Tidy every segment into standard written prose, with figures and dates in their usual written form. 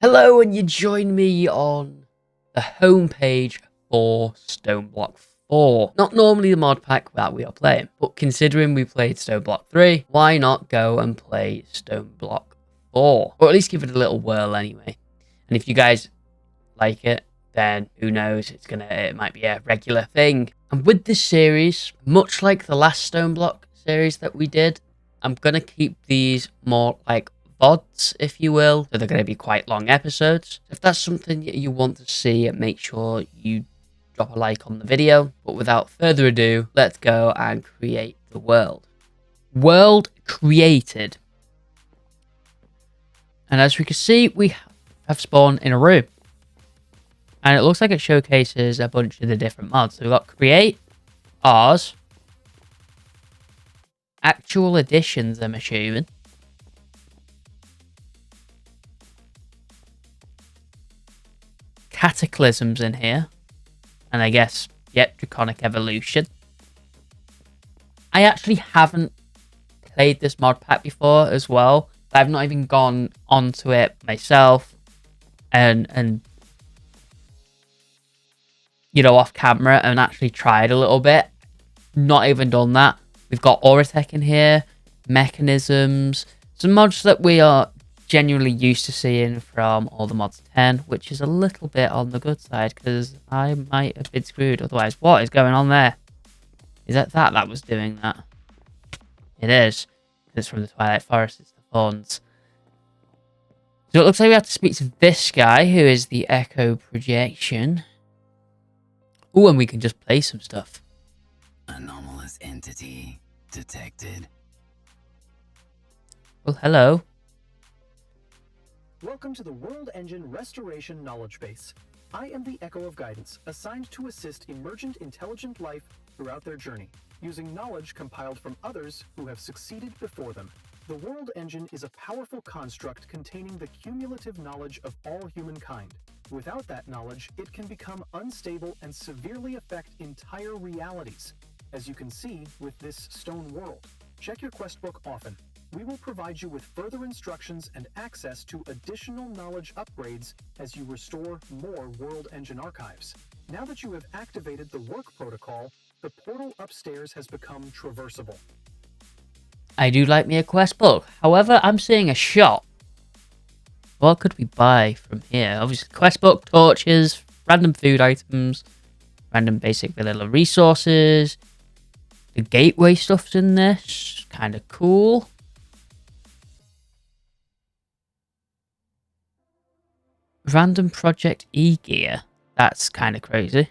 Hello, and you join me on the homepage for Stoneblock 4. Not normally the mod pack that we are playing, but considering we played Stoneblock 3, why not go and play Stoneblock 4? Or at least give it a little whirl anyway. And if you guys like it, then who knows, it might be a regular thing. And with this series, much like the last Stoneblock series that we did, I'm gonna keep these more like VODs, if you will. So they're going to be quite long episodes. If that's something you want to see, make sure you drop a like on the video. But without further ado, let's go and create the world. World created. And as we can see, we have spawned in a room. And it looks like it showcases a bunch of the different mods. So we've got create, ours, actual additions, I'm assuming. Cataclysms in here, and I guess, yep, Draconic Evolution. I actually haven't played this mod pack before as well. I've not even gone onto it myself and you know, off camera and actually tried a little bit. Not even done that. We've got Auratech in here, mechanisms, some mods that we are genuinely used to seeing from all the mods 10, which is a little bit on the good side because I might have been screwed otherwise. What is going on there? Is that was doing that? It is. It's from the Twilight Forest. It's the Thorns. So it looks like we have to speak to this guy who is the Echo Projection. Oh, and we can just play some stuff. Anomalous entity detected. Well, hello. Welcome to the World Engine Restoration Knowledge Base. I am the Echo of Guidance, assigned to assist emergent intelligent life throughout their journey, using knowledge compiled from others who have succeeded before them. The World Engine is a powerful construct containing the cumulative knowledge of all humankind. Without that knowledge, it can become unstable and severely affect entire realities, as you can see with this stone world. Check your quest book often. We will provide you with further instructions and access to additional knowledge upgrades as you restore more World Engine archives. Now that you have activated the work protocol, the portal upstairs has become traversable. I do like me a quest book. However, I'm seeing a shop. What could we buy from here? Obviously, quest book, torches, random food items, random basic vanilla resources. The gateway stuff's in this. Kind of cool. Random project e-gear. That's kind of crazy.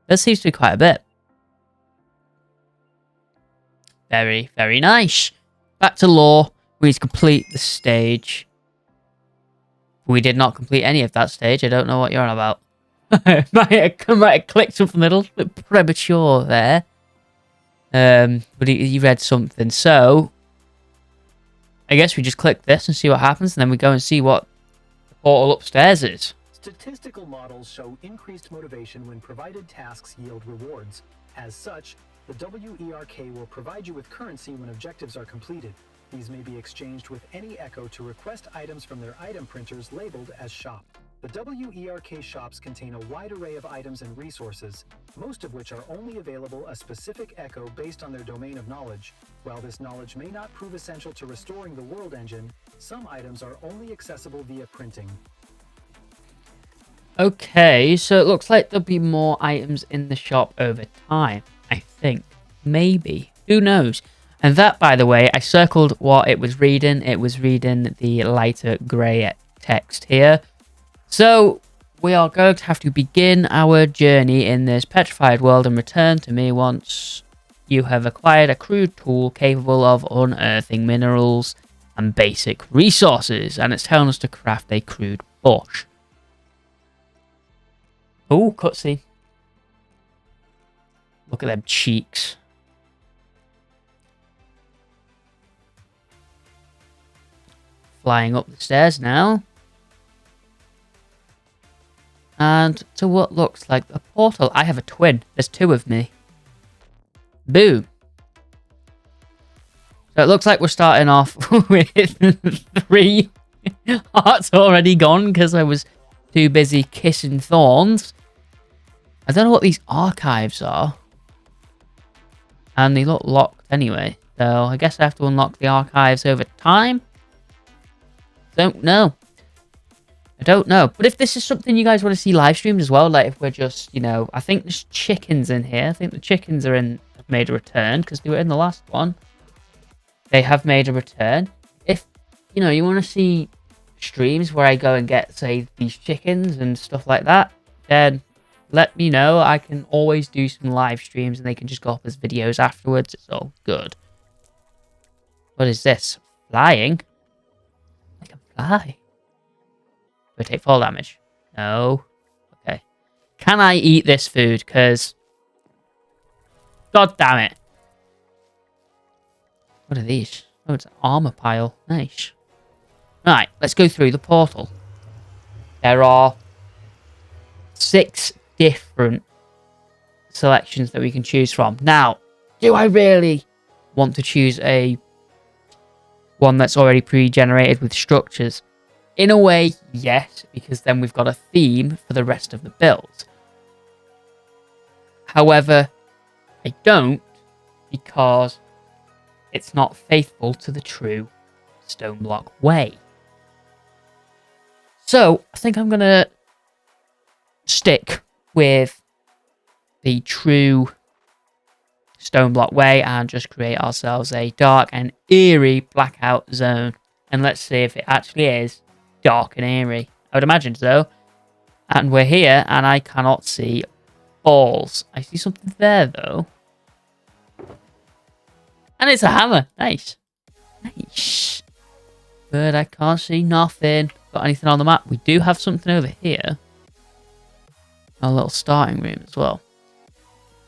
That seems to be quite a bit. Very, very nice. Back to lore. We need to complete the stage. We did not complete any of that stage. I don't know what you're on about. might have clicked something a little bit premature there. But he read something. So, I guess we just click this and see what happens. And then we go and see what the portal upstairs is. Statistical models show increased motivation when provided tasks yield rewards. As such, the WERK will provide you with currency when objectives are completed. These may be exchanged with any Echo to request items from their item printers labeled as shop. The WERK shops contain a wide array of items and resources, most of which are only available a specific Echo based on their domain of knowledge. While this knowledge may not prove essential to restoring the World Engine, some items are only accessible via printing. Okay, so it looks like there'll be more items in the shop over time, I think. Maybe. Who knows? And that, by the way, I circled what it was reading. It was reading the lighter grey text here. So, we are going to have to begin our journey in this petrified world and return to me once you have acquired a crude tool capable of unearthing minerals and basic resources. And it's telling us to craft a crude bush. Oh, cutscene. Look at them cheeks. Flying up the stairs now. And to what looks like a portal. I have a twin. There's two of me. Boom. So it looks like we're starting off with 3 Heart's already gone because I was too busy kissing thorns. I don't know what these archives are. And they look locked anyway. So I guess I have to unlock the archives over time. Don't know. I don't know. But if this is something you guys want to see live streamed as well, like if we're just, you know, I think there's chickens in here. I think the chickens have made a return because they were in the last one. They have made a return. If, you know, you want to see streams where I go and get, say, these chickens and stuff like that, then let me know. I can always do some live streams and they can just go up as videos afterwards. It's all good. What is this? Flying? I can fly. Do I take fall damage? No. Okay. Can I eat this food? Because... God damn it. What are these? Oh, it's an armor pile. Nice. Right, let's go through the portal. There are 6 different selections that we can choose from. Now, do I really want to choose one that's already pre-generated with structures? In a way, yes, because then we've got a theme for the rest of the build. However, I don't, because it's not faithful to the true Stoneblock way. So, I think I'm going to stick with the true Stoneblock way and just create ourselves a dark and eerie blackout zone. And let's see if it actually is dark and eerie. I would imagine so. And we're here, and I cannot see balls. I see something there, though. And it's a hammer. Nice. Nice. But I can't see nothing. Got anything on the map? We do have something over here. Our little starting room as well.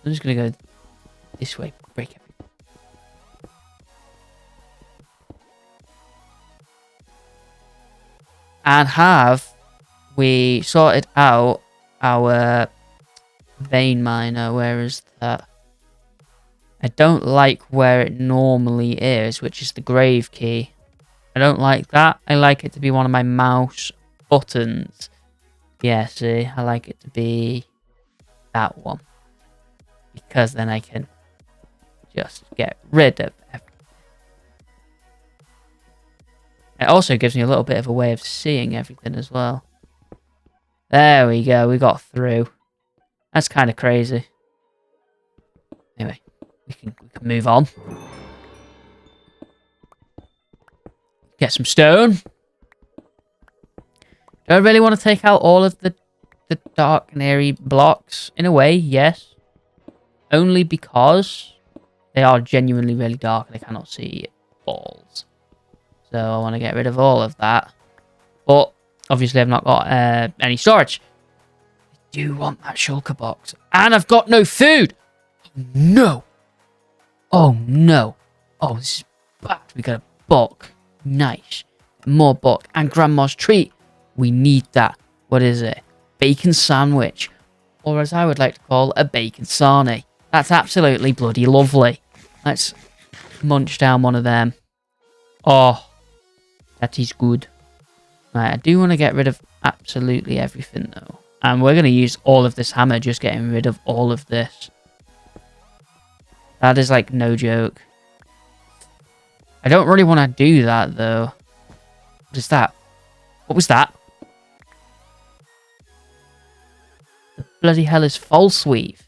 I'm just going to go this way. Break everything. And have we sorted out our vein miner? Where is that? I don't like where it normally is, which is the grave key. I don't like that. I like it to be one of my mouse buttons. Yeah, see, I like it to be that one. Because then I can just get rid of everything. It also gives me a little bit of a way of seeing everything as well. There we go, we got through. That's kind of crazy. Anyway, we can move on. Get some stone. Do I really want to take out all of the dark and airy blocks? In a way, yes. Only because they are genuinely really dark and I cannot see balls. So I want to get rid of all of that. But obviously I've not got any storage. I do want that shulker box. And I've got no food! No! Oh no. Oh, this is bad. We got a buck. Nice. More buck. And grandma's treat. We need that. What is it? Bacon sandwich. Or as I would like to call a bacon sarnie. That's absolutely bloody lovely. Let's munch down one of them. Oh, that is good. Right, I do want to get rid of absolutely everything though. And we're going to use all of this hammer just getting rid of all of this. That is like no joke. I don't really want to do that though. What is that? What was that? The bloody hell is false weave?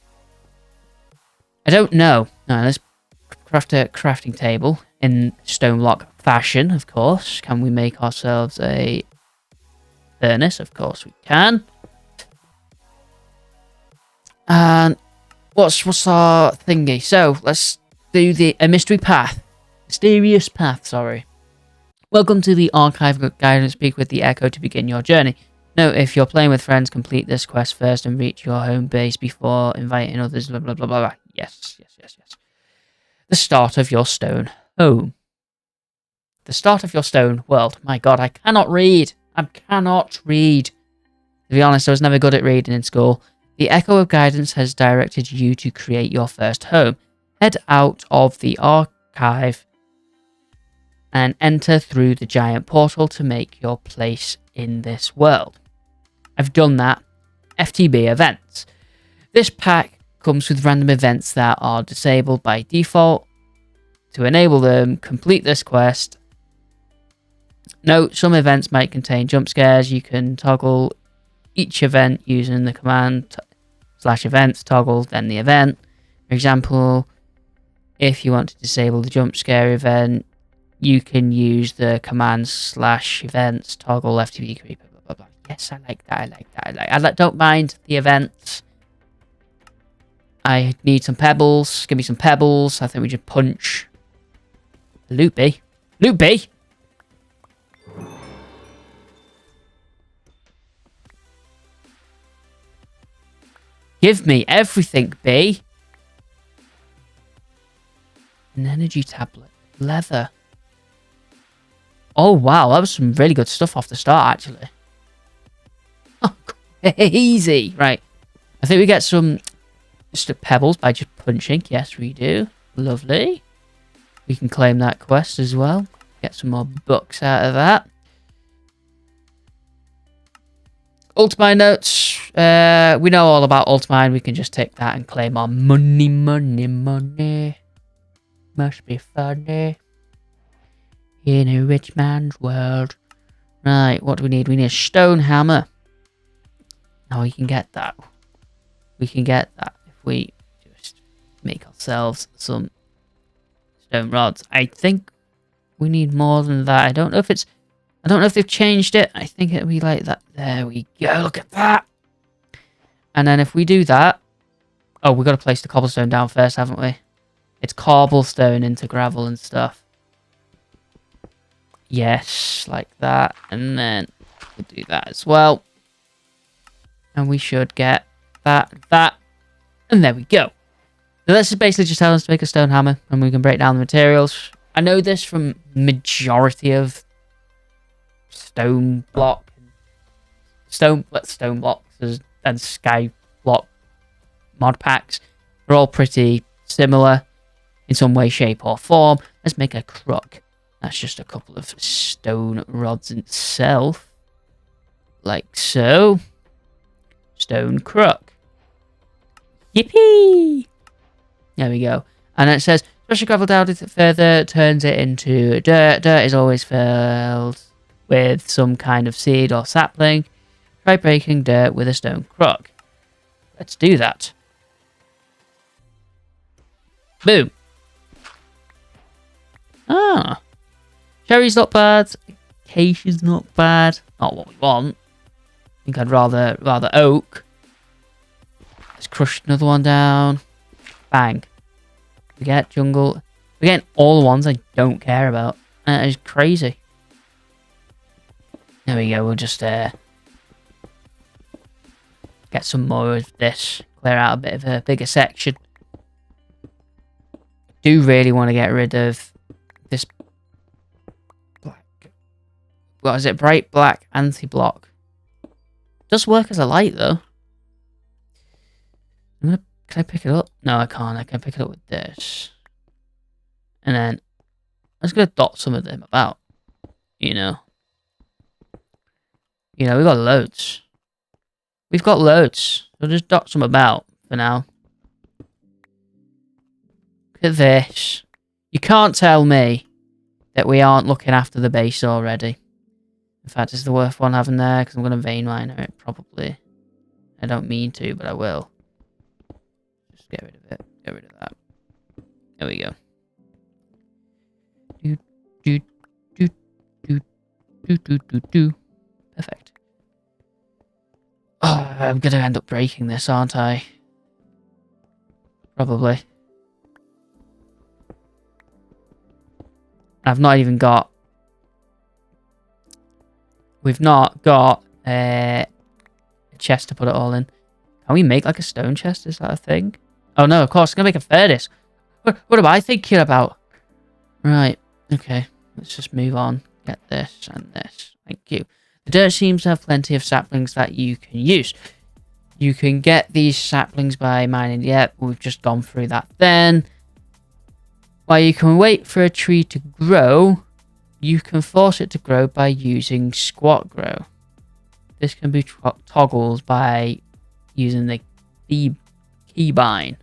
I don't know. No, let's craft a crafting table in Stoneblock fashion, of course. Can we make ourselves a furnace? Of course we can. And what's our thingy? So let's do a mystery path. Mysterious path, sorry. Welcome to the archive guidance. Speak with the Echo to begin your journey. Note, if you're playing with friends, complete this quest first and reach your home base before inviting others, blah, blah, blah, blah, blah. Yes. The start of your stone home. The start of your stone world. My god, I cannot read. I cannot read. To be honest, I was never good at reading in school. The Echo of Guidance has directed you to create your first home. Head out of the archive and enter through the giant portal to make your place in this world. I've done that. FTB events. This pack comes with random events that are disabled by default. To enable them, complete this quest. Note, some events might contain jump scares. You can toggle each event using the command /events toggle, then the event. For example, if you want to disable the jump scare event, you can use the command /events toggle FTB creeper. Blah, blah, blah. Yes, I like that. I don't mind the events. I need some pebbles. Give me some pebbles. I think we should punch Loopy. Loopy! Give me everything, B. An energy tablet. Leather. Oh, wow. That was some really good stuff off the start, actually. Oh, crazy. Right. I think we get some just pebbles by just punching. Yes, we do. Lovely. We can claim that quest as well. Get some more books out of that. Ultimine notes. We know all about Ultimine. We can just take that and claim our money. Must be funny. In a rich man's world. Right, what do we need? We need a stone hammer. Now we can get that. We can get that if we just make ourselves some stone rods. I think we need more than that. I don't know if they've changed it. I think it'll be like that. There we go. Look at that. And then if we do that... Oh, we've got to place the cobblestone down first, haven't we? It's cobblestone into gravel and stuff. Yes, like that. And then we'll do that as well. And we should get that. And there we go. So this is basically just telling us to make a stone hammer. And we can break down the materials. I know this from majority of Stoneblock and Skyblock mod packs. They're all pretty similar in some way, shape, or form. Let's make a crook. That's just a couple of stone rods itself. Like so. Stone crook. Yippee! There we go. And it says, special gravel down it further, turns it into dirt. Dirt is always filled with some kind of seed or sapling. Try breaking dirt with a stone crook. Let's do that. Boom. Ah. Cherry's not bad. Acacia's not bad. Not what we want. I think I'd rather oak. Let's crush another one down. Bang. We get jungle. We're getting all the ones I don't care about. That is crazy. There we go. We'll just get some more of this. Clear out a bit of a bigger section. Do really want to get rid of this black. What is it? Bright black anti-block. Does work as a light though. Can I pick it up? No, I can't. I can pick it up with this. And then I'm just gonna dot some of them about. You know, we've got loads. We've got loads. So just dot some about for now. Look at this. You can't tell me that we aren't looking after the base already. In fact, it's the worth one having there because I'm going to vein miner it probably. I don't mean to, but I will. Just get rid of it. Get rid of that. There we go. Perfect. Oh, I'm going to end up breaking this, aren't I? Probably. I've not even got... We've not got a chest to put it all in. Can we make like a stone chest? Is that a thing? Oh no, of course. I'm going to make a furnace. What am I thinking about? Right. Okay. Let's just move on. Get this and this. Thank you. The dirt seems to have plenty of saplings that you can use. You can get these saplings by mining. Yep, we've just gone through that then. While you can wait for a tree to grow, You can force it to grow by using squat grow. This can be toggled by using the keybind.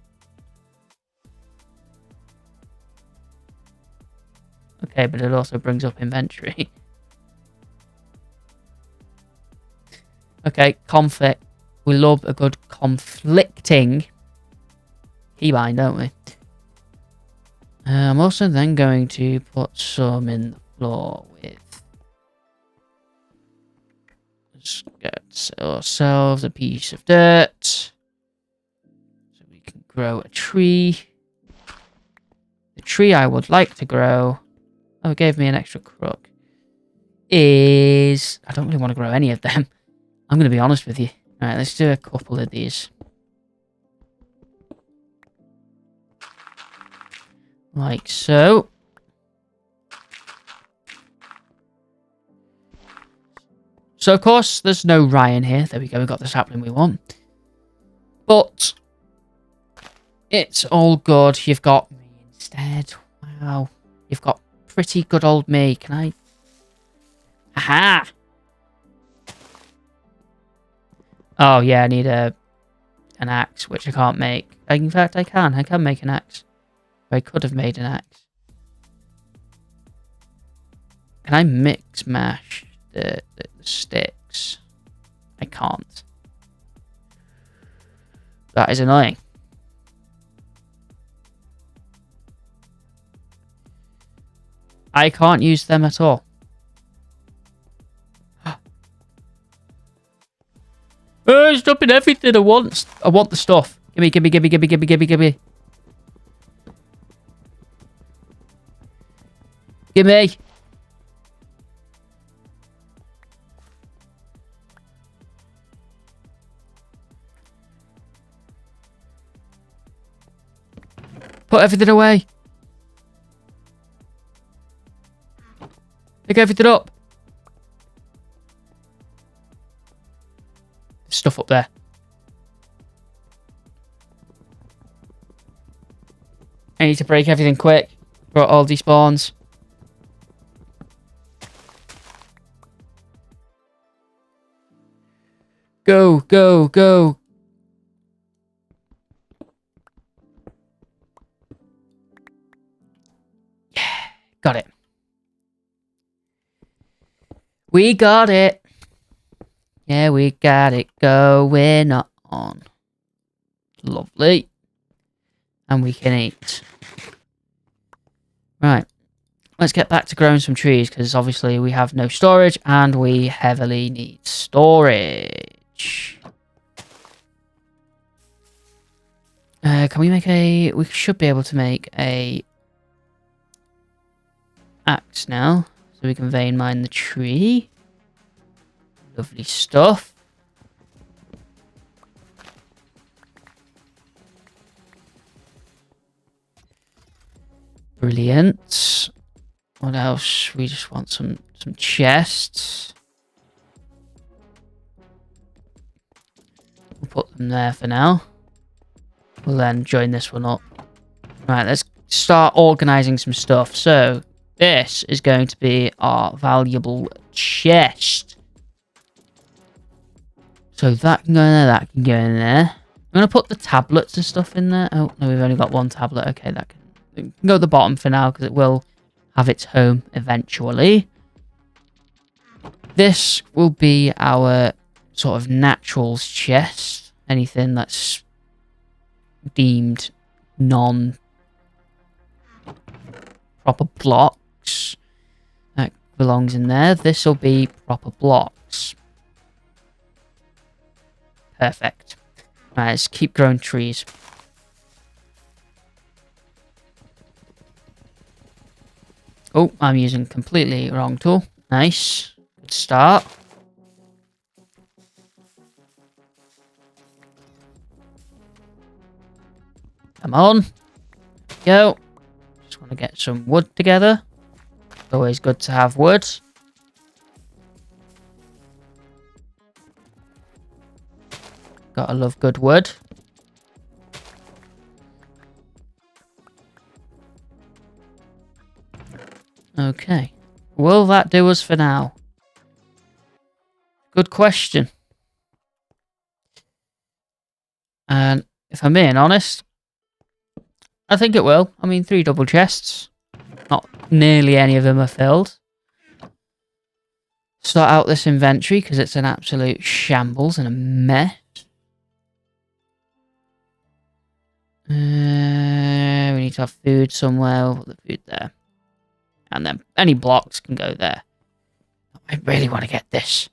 Okay, but it also brings up inventory. Okay, conflict. We love a good conflicting keybind, don't we? I'm also then going to put some in the floor with... Let's get ourselves a piece of dirt. So we can grow a tree. The tree I would like to grow... Oh, it gave me an extra crook. I don't really want to grow any of them. I'm going to be honest with you. Alright, let's do a couple of these. Like so. So, of course, there's no Ryan here. There we go, we got the sapling we want. But it's all good. You've got me instead. Wow. You've got pretty good old me. Can I... Aha! Oh, yeah, I need an axe, which I can't make. In fact, I can. I can make an axe. I could have made an axe. Can I mix mash the sticks? I can't. That is annoying. I can't use them at all. Oh, it's dropping everything. I want the stuff. Gimme. Gimme. Put everything away. Pick everything up. There's stuff up there. I need to break everything quick before it all despawns. Go, go, go. Yeah, got it. We got it. Yeah, we got it going on. Lovely. And we can eat. Right. Let's get back to growing some trees, because obviously we have no storage, and we heavily need storage. Can we make a... We should be able to make a axe now, so we can vein mine the tree. Lovely stuff. Brilliant. What else? We just want some chests. We'll put them there for now. We'll then join this one up. Right, let's start organising some stuff. So, this is going to be our valuable chest. So that can go in there, that can go in there. I'm going to put the tablets and stuff in there. Oh, no, we've only got one tablet. Okay, that can go at the bottom for now, because it will have its home eventually. This will be our sort of naturals chest. Anything that's deemed non-proper blocks, that belongs in there. This will be proper blocks. Perfect. Right, let's keep growing trees. Oh, I'm using completely wrong tool. Nice. Good start. Come on. Go. Just want to get some wood together. Always good to have wood. Gotta love good wood. Okay. Will that do us for now? Good question. And if I'm being honest, I think it will. I mean, 3 double chests. Not nearly any of them are filled. Sort out this inventory because it's an absolute shambles and a mess. We need to have food somewhere. We'll put the food there. And then any blocks can go there. I really want to get this.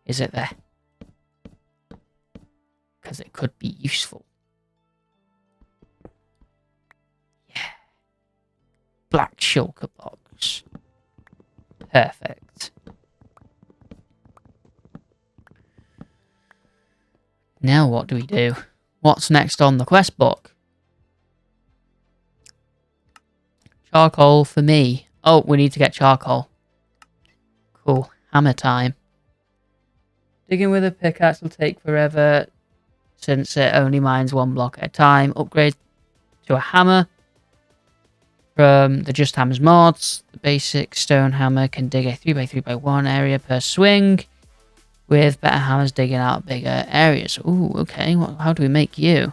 Is it there? Because it could be useful. Yeah. Black shulker box. Perfect. Now what do we do? What's next on the quest book? Charcoal for me. Oh, we need to get charcoal. Cool. Hammer time. Digging with a pickaxe will take forever since it only mines 1 block at a time. Upgrade to a hammer from the Just Hammers mods. The basic stone hammer can dig a 3x3x1 area per swing, with better hammers digging out bigger areas. Ooh, okay. How do we make you?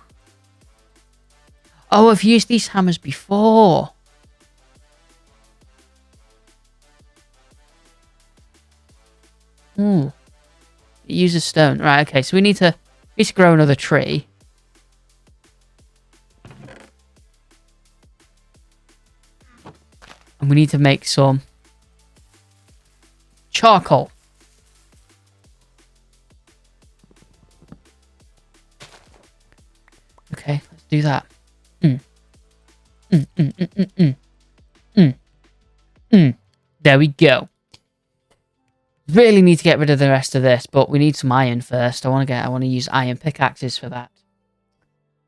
Oh, I've used these hammers before. Ooh. It uses stone. Right, okay. So we need to grow another tree. And we need to make some charcoal. Okay, let's do that. There we go. Really need to get rid of the rest of this, but we need some iron first. I want to use iron pickaxes for that.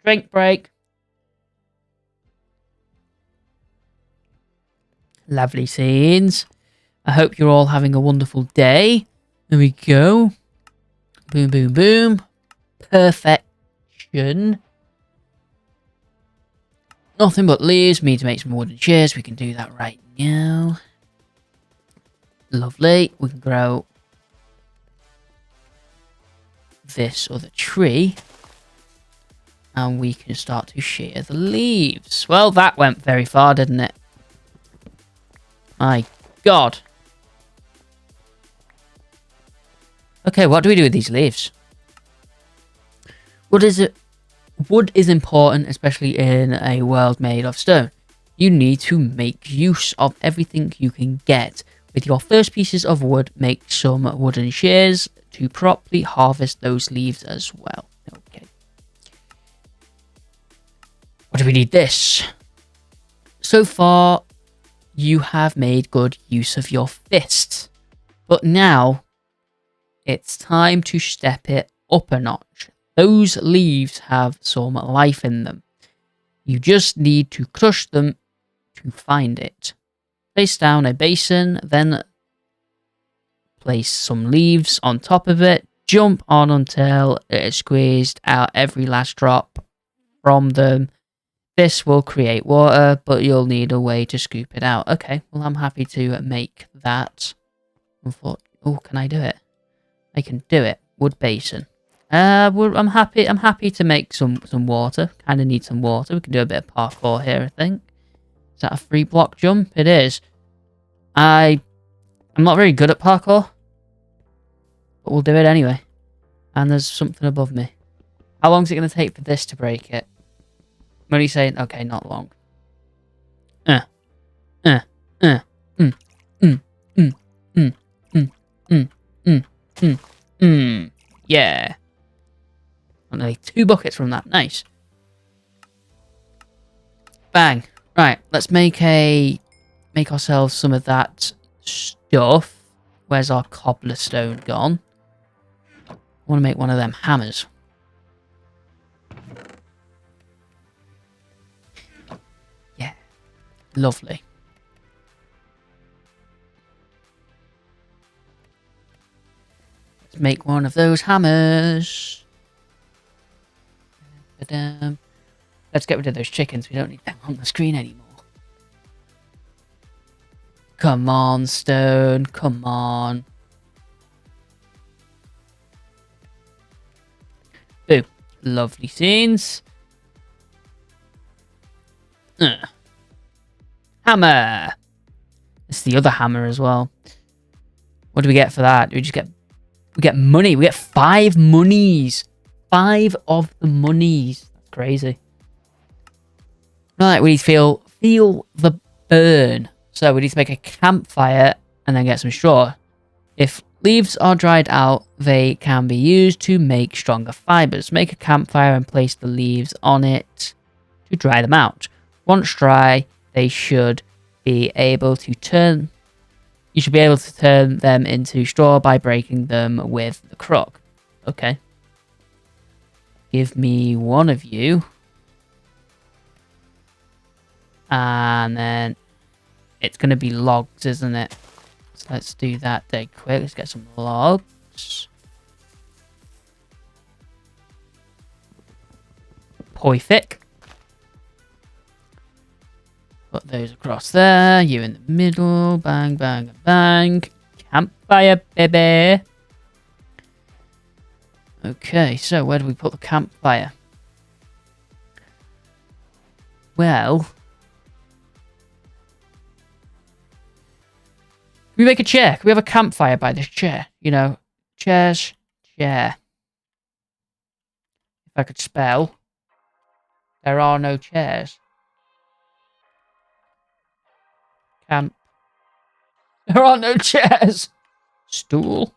Drink break. Lovely scenes. I hope you're all having a wonderful day. There we go. Boom, boom, boom. Perfection. Nothing but leaves. We need to make some wooden chairs. We can do that right now. Lovely. We can grow this other tree. And we can start to shear the leaves. Well, that went very far, didn't it? My God. Okay, what do we do with these leaves? Wood is important, especially in a world made of stone. You need to make use of everything you can get. With your first pieces of wood, make some wooden shears to properly harvest those leaves as well. Okay. What do we need this? So far, you have made good use of your fists. But now, it's time to step it up a notch. Those leaves have some life in them. You just need to crush them to find it. Place down a basin, then place some leaves on top of it. Jump on until it is squeezed out every last drop from them. This will create water, but you'll need a way to scoop it out. Okay, well, I'm happy to make that. Oh, can I do it? I can do it. Wood basin. I'm happy to make some water. Kind of need some water. We can do a bit of parkour here, I think. Is that a 3 block jump? It is. I'm not very good at parkour, but we'll do it anyway. And there's something above me. How long is it going to take for this to break it? I'm only saying, okay, not long. Yeah. Only 2 buckets from that. Nice. Bang. Right, let's make ourselves some of that stuff. Where's our cobblestone gone? I want to make one of them hammers. Yeah. Lovely. Let's make one of those hammers. Let's get rid of those chickens. We don't need them on the screen anymore. Come on, Stone. Come on. Ooh, lovely scenes. Hammer. It's the other hammer as well. What do we get for that? We get money. We get 5 monies. 5 of the monies. That's crazy. Right, we need to feel the burn. So we need to make a campfire and then get some straw. If leaves are dried out, they can be used to make stronger fibers. Make a campfire and place the leaves on it to dry them out. Once dry, they should be able to turn... You should be able to turn them into straw by breaking them with the crook. Okay. Give me one of you. And then it's going to be logs, isn't it? So let's do that dead quick. Let's get some logs. Perfect. Put those across there. You in the middle. Bang, bang, bang. Campfire, baby. Okay, so where do we put the campfire? Well... Can we make a chair? Can we have a campfire by this chair? You know, chairs, chair. If I could spell. There are no chairs. Camp. There are no chairs. Stool.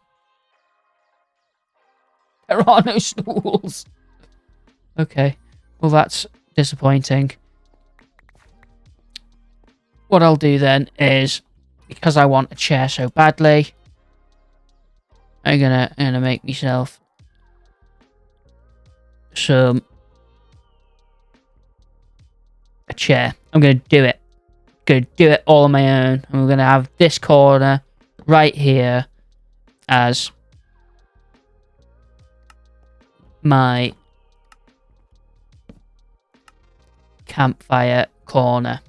There are no stools. Okay. Well, that's disappointing. What I'll do then is, because I want a chair so badly, I'm gonna make myself a chair. I'm gonna do it. Gonna do it all on my own. And we're gonna have this corner right here as my campfire corner.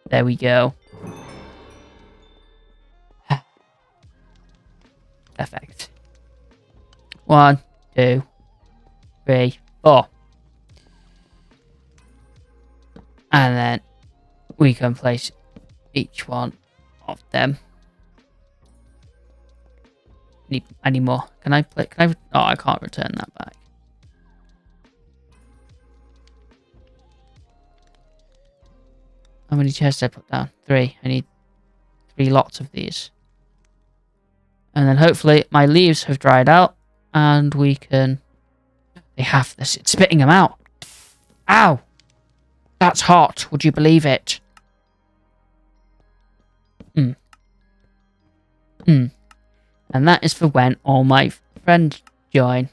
There we go. Perfect. 1, 2, 3, 4. And then we can place each one of them. Any more? Can I play? Can I? Oh, I can't return that back. How many chairs did I put down? 3. I need 3 lots of these. And then hopefully my leaves have dried out and we can... They have this. It's spitting them out. Ow! That's hot. Would you believe it? And that is for when all my friends join.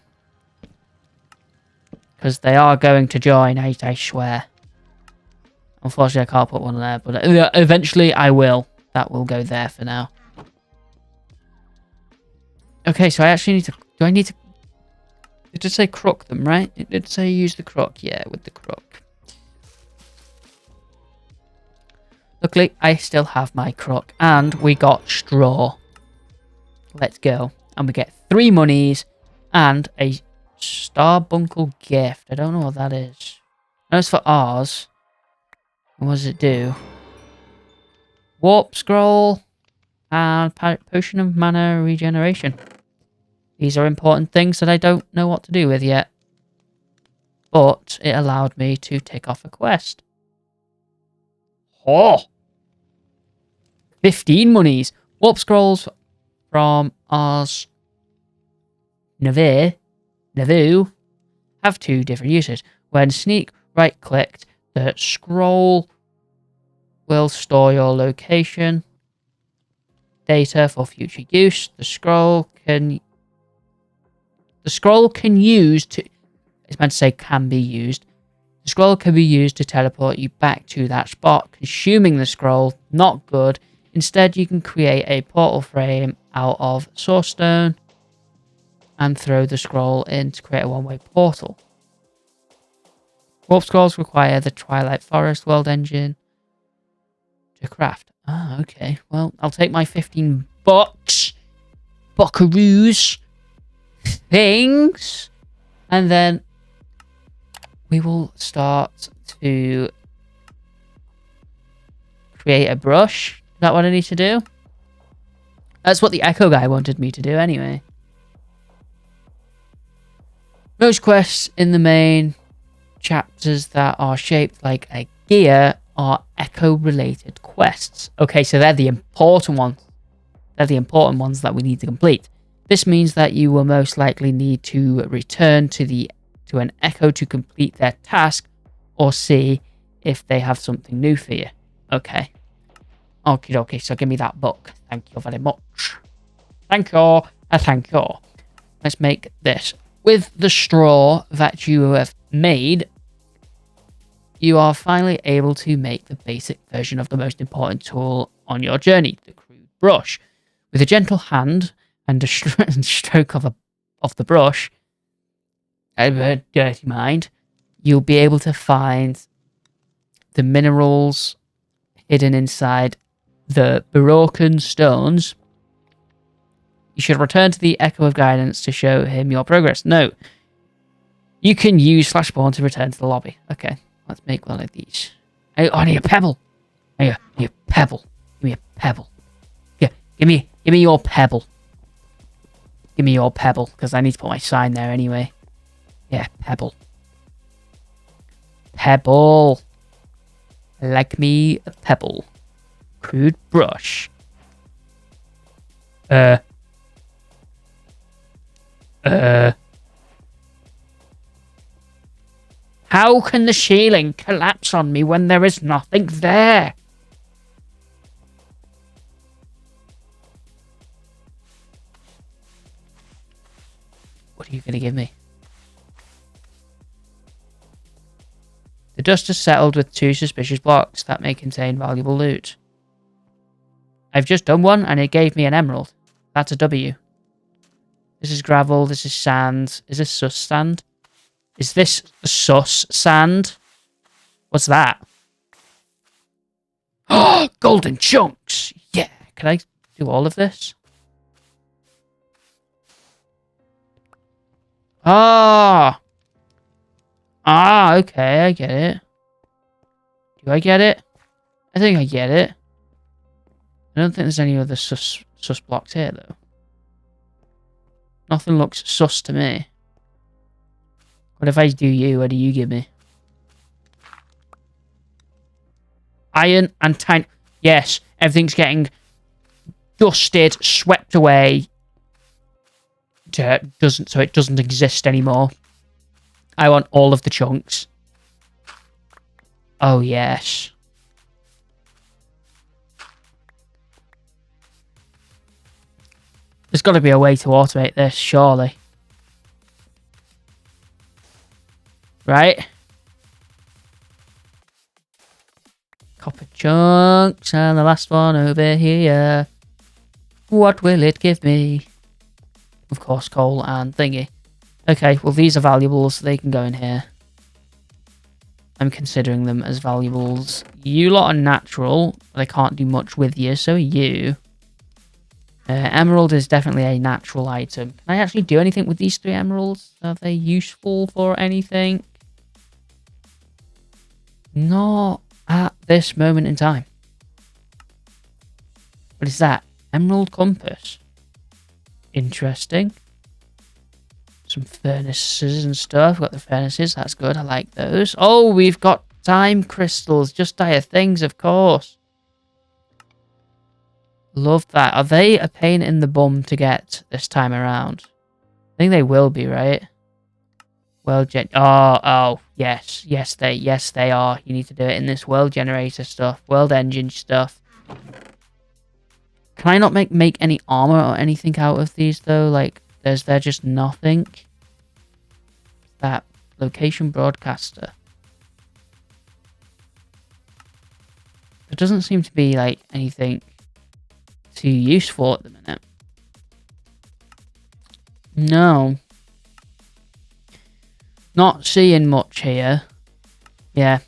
Because they are going to join, I swear. Unfortunately, I can't put one there, but eventually I will. That will go there for now. Okay, so I actually need to... Do I need to... It did say crook them, right? It did say use the crook. Yeah, with the crook. Luckily, I still have my crook. And we got straw. Let's go. And we get 3 monies and a Starbuncle gift. I don't know what that is. I know it's for ours. What does it do? Warp scroll and potion of mana regeneration. These are important things that I don't know what to do with yet. But it allowed me to tick off a quest. Oh! 15 monies. Warp scrolls from Ars Navu have 2 different uses. When sneak right-clicked, the scroll will store your location data for future use. The scroll can use to... It's meant to say can be used. The scroll can be used to teleport you back to that spot. Consuming the scroll, not good. Instead, you can create a portal frame out of source stone and throw the scroll in to create a one-way portal. Warp scrolls require the Twilight Forest world engine to craft. Ah, okay. Well, I'll take my 15 bucks. Buckaroos. Things. And then we will start to create a brush. Is that what I need to do? That's what the Echo guy wanted me to do anyway. Most quests in the main chapters that are shaped like a gear are Echo-related quests. Okay, so they're the important ones. They're the important ones that we need to complete. This means that you will most likely need to return to an Echo to complete their task or see if they have something new for you. Okay. Okie dokie, so give me that book. Thank you very much. Thank you. Thank you. Let's make this. With the straw that you have made, you are finally able to make the basic version of the most important tool on your journey, the crude brush. With a gentle hand and a stroke of the brush, a dirty mind, you'll be able to find the minerals hidden inside the broken stones. You should return to the Echo of Guidance to show him your progress. No. You can use /spawn to return to the lobby. Okay, let's make one of these. Hey, I need a pebble. Hey, I need a pebble. Give me a pebble. Yeah, give me your pebble. Give me your pebble, because I need to put my sign there anyway. Yeah, pebble. Pebble. Like me a pebble. Crude brush. How can the ceiling collapse on me when there is nothing there? What are you going to give me? The dust has settled with 2 suspicious blocks that may contain valuable loot. I've just done one and it gave me an emerald. That's a W. This is gravel, this is sand. Is this sus sand? Is this sus sand? What's that? Oh, golden chunks! Yeah, can I do all of this? Ah! Ah, okay, I get it. Do I get it? I think I get it. I don't think there's any other sus blocks here, though. Nothing looks sus to me. What if I do you? What do you give me? Iron and tiny... Yes, everything's getting dusted, swept away. So it doesn't exist anymore. I want all of the chunks. Oh, yes. There's got to be a way to automate this, surely. Right? Copper chunks, and the last one over here. What will it give me? Of course, coal and thingy. Okay, well, these are valuables, so they can go in here. I'm considering them as valuables. You lot are natural, but I can't do much with you, so are you. Emerald is definitely a natural item. Can I actually do anything with these 3 emeralds? Are they useful for anything? Not at this moment in time. What is that? Emerald compass. Interesting. Some furnaces and stuff. Got the furnaces. That's good. I like those. Oh, we've got time crystals. Just dire things, of course. Love that. Are they a pain in the bum to get this time around? I think they will be, right? World oh, yes. Yes, they are. You need to do it in this world generator stuff. World engine stuff. Can I not make any armor or anything out of these, though? Like, there's just nothing. That location broadcaster. There doesn't seem to be, like, anything too useful at the minute. No. Not seeing much here. Yeah.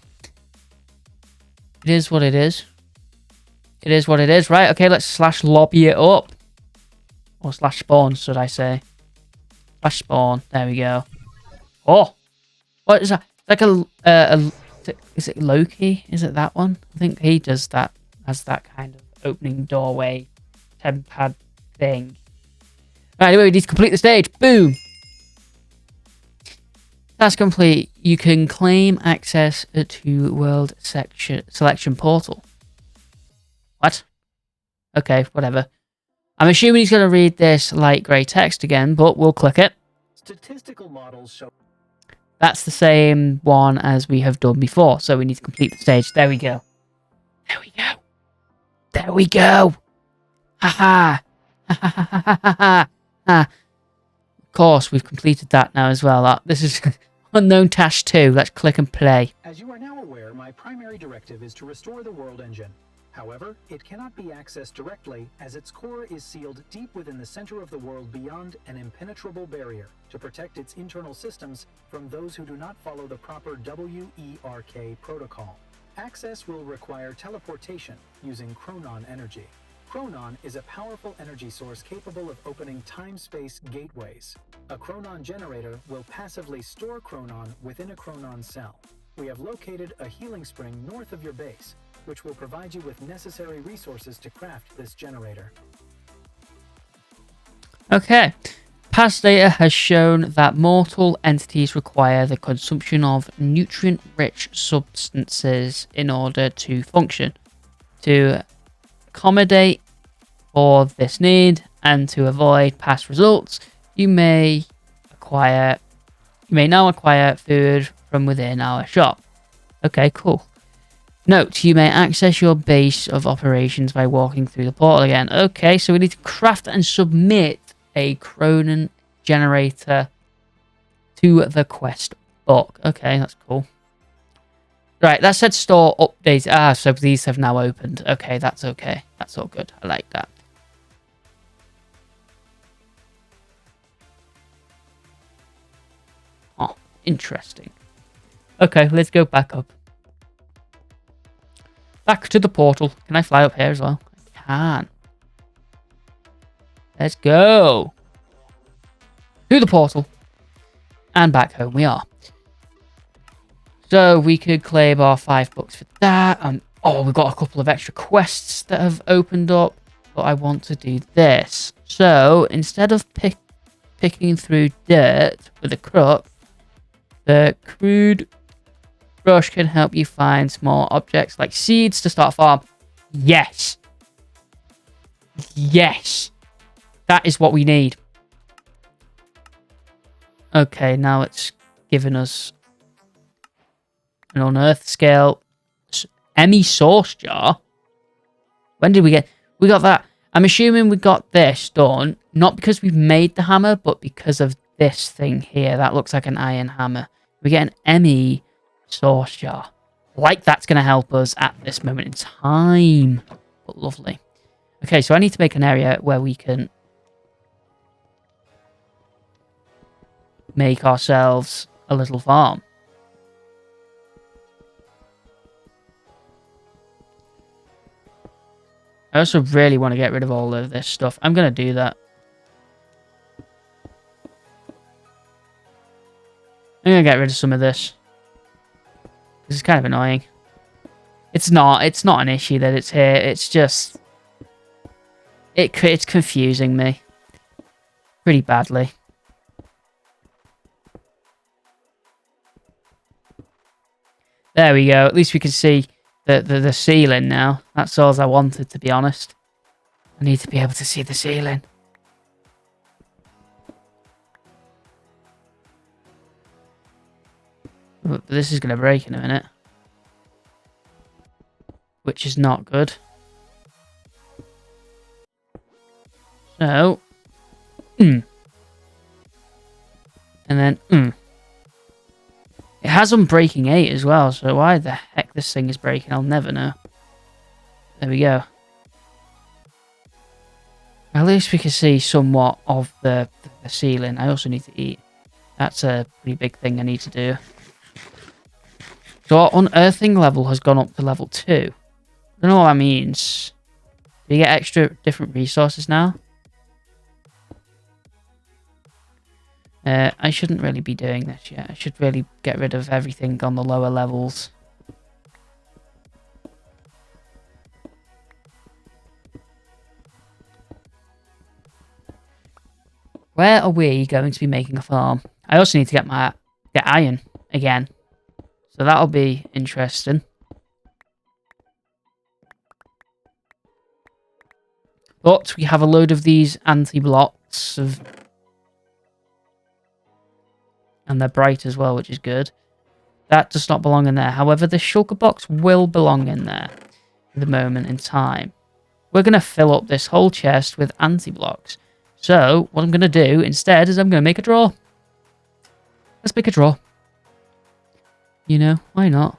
It is what it is. It is what it is. Right, okay, let's slash lobby it up. Or slash spawn, should I say. Slash spawn. There we go. Oh! What is that? Like is it Loki? Is it that one? I think he does that. Has that kind of opening doorway tempad thing. Right, anyway, we need to complete the stage. Boom! That's complete. You can claim access to world selection portal. What? Okay, whatever. I'm assuming he's going to read this light grey text again, but we'll click it. Statistical models show. That's the same one as we have done before, so we need to complete the stage. There we go. There we go. There we go. Ha ha. Ha ha ha ha ha ha. Of course, we've completed that now as well. This is Unknown Task 2. Let's click and play. As you are now aware, my primary directive is to restore the world engine. However, it cannot be accessed directly as its core is sealed deep within the center of the world beyond an impenetrable barrier to protect its internal systems from those who do not follow the proper WERK protocol. Access will require teleportation using chronon energy. Chronon is a powerful energy source capable of opening time-space gateways. A chronon generator will passively store chronon within a chronon cell. We have located a healing spring north of your base, which will provide you with necessary resources to craft this generator. Okay. Past data has shown that mortal entities require the consumption of nutrient-rich substances in order to function. To accommodate for this need and to avoid past results, you may now acquire food from within our shop. Okay, cool. Note, you may access your base of operations by walking through the portal again. Okay, so we need to craft and submit a chronon generator to the quest book. Okay, that's cool. Right, that said store update. Ah, so these have now opened. Okay, that's okay. That's all good. I like that. Oh, interesting. Okay, let's go back up. Back to the portal. Can I fly up here as well? I can. Let's go. To the portal. And back home we are. So we could claim our $5 for that. Oh, we've got a couple of extra quests that have opened up. But I want to do this. So instead of picking through dirt with a crook, the crude brush can help you find small objects like seeds to start a farm. Yes. Yes. That is what we need. Okay, now it's given us an unearthed scale Emmy sauce jar. When did we get... We got that. I'm assuming we got this done, not because we've made the hammer, but because of this thing here. That looks like an iron hammer. We get an Emmy sauce jar. Like that's going to help us at this moment in time. But lovely. Okay, so I need to make an area where we can make ourselves a little farm. I also really want to get rid of all of this stuff. I'm going to do that. I'm going to get rid of some of this. This is kind of annoying. It's not an issue that it's here. It's just... It's confusing me. Pretty badly. There we go. At least we can see the ceiling now. That's all I wanted, to be honest. I need to be able to see the ceiling. But this is going to break in a minute. Which is not good. So. And then. It has Unbreaking 8 as well, so why the heck this thing is breaking, I'll never know. There we go. At least we can see somewhat of the ceiling. I also need to eat. That's a pretty big thing I need to do. So our unearthing level has gone up to level 2. I don't know what that means. we get extra different resources now? I shouldn't really be doing this yet. I should really get rid of everything on the lower levels. Where are we going to be making a farm? I also need to get iron again. So that'll be interesting. But we have a load of these anti-blocks of... And they're bright as well, which is good. That does not belong in there. However, the shulker box will belong in there at the moment in time. We're going to fill up this whole chest with anti-blocks. So, what I'm going to do instead is I'm going to make a drawer. Let's make a drawer. You know, why not?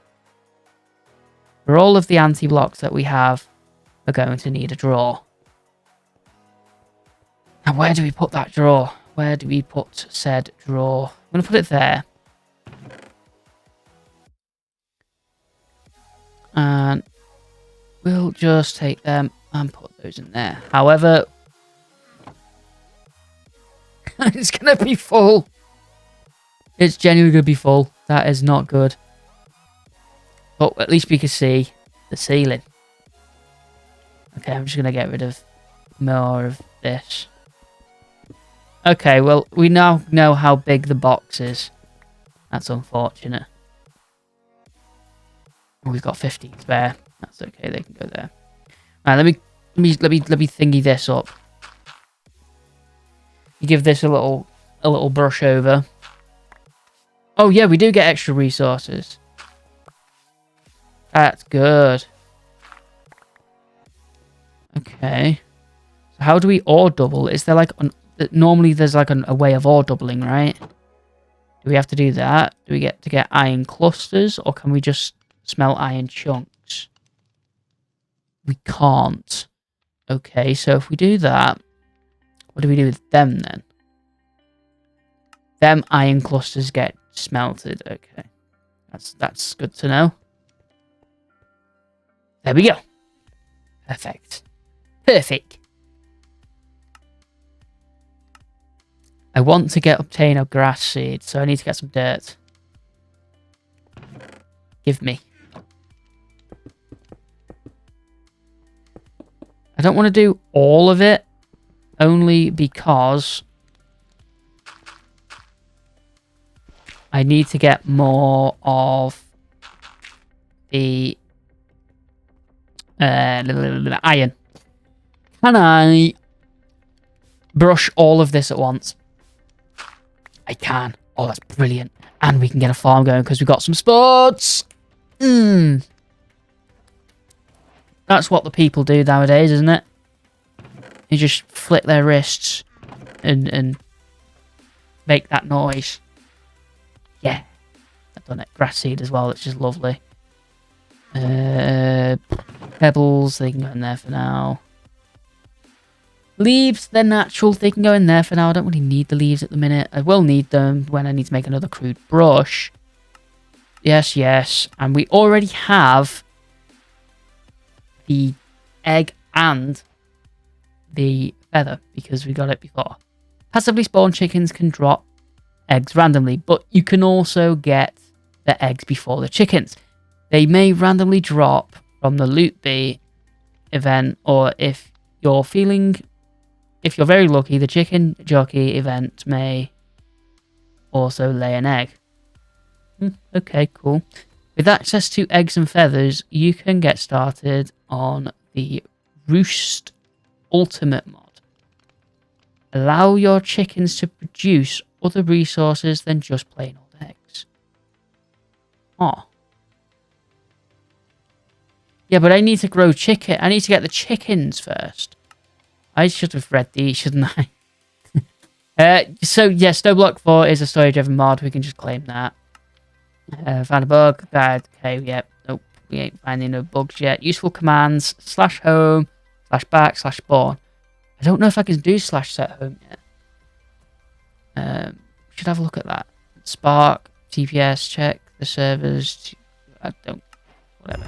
For all of the anti-blocks that we have, we're going to need a drawer. Now, where do we put that drawer? Where do we put said drawer? I'm going to put it there. And we'll just take them and put those in there. However, it's going to be full. It's genuinely going to be full. That is not good. But at least we can see the ceiling. Okay, I'm just going to get rid of more of this. Okay, well, we now know how big the box is. That's unfortunate. We've got 15 spare. That's okay, they can go there. Alright, let me thingy this up. You give this a little brush over. Oh yeah, we do get extra resources. That's good. Okay. So how do we ore double? Is there like normally there's like a way of ore doubling, right? Do we have to do that? Do we get to get iron clusters, or can we just smelt iron chunks? We can't. Okay, so if we do that, what do we do with them then? Them iron clusters get smelted. Okay, that's good to know. There we go. Perfect. Perfect. I want to obtain a grass seed, so I need to get some dirt. Give me. I don't want to do all of it, only because I need to get more of the iron. Can I brush all of this at once? I can. Oh, that's brilliant. And we can get a farm going because we've got some spots. That's what the people do nowadays, isn't it? You just flick their wrists and make that noise. Yeah. I've done it. Grass seed as well, which is lovely. Pebbles, they can go in there for now. Leaves, they're natural. They can go in there for now. I don't really need the leaves at the minute. I will need them when I need to make another crude brush. Yes, yes. And we already have the egg and the feather because we got it before. Passively spawned chickens can drop eggs randomly, but you can also get the eggs before the chickens. They may randomly drop from the loot bee event, or if you're very lucky, the chicken jockey event may also lay an egg. Okay, cool. With access to eggs and feathers, you can get started on the Roost Ultimate mod. Allow your chickens to produce other resources than just plain old eggs. Oh. Yeah, but I need to grow chicken. I need to get the chickens first. I should have read these, shouldn't I? So, yeah, Stoneblock 4 is a story-driven mod. We can just claim that. Found a bug. Bad. Okay, yep. Nope. We ain't finding no bugs yet. Useful commands. /home, /back, /spawn. I don't know if I can do /set home yet. Should have a look at that. Spark. TPS. Check the servers. I don't... Whatever.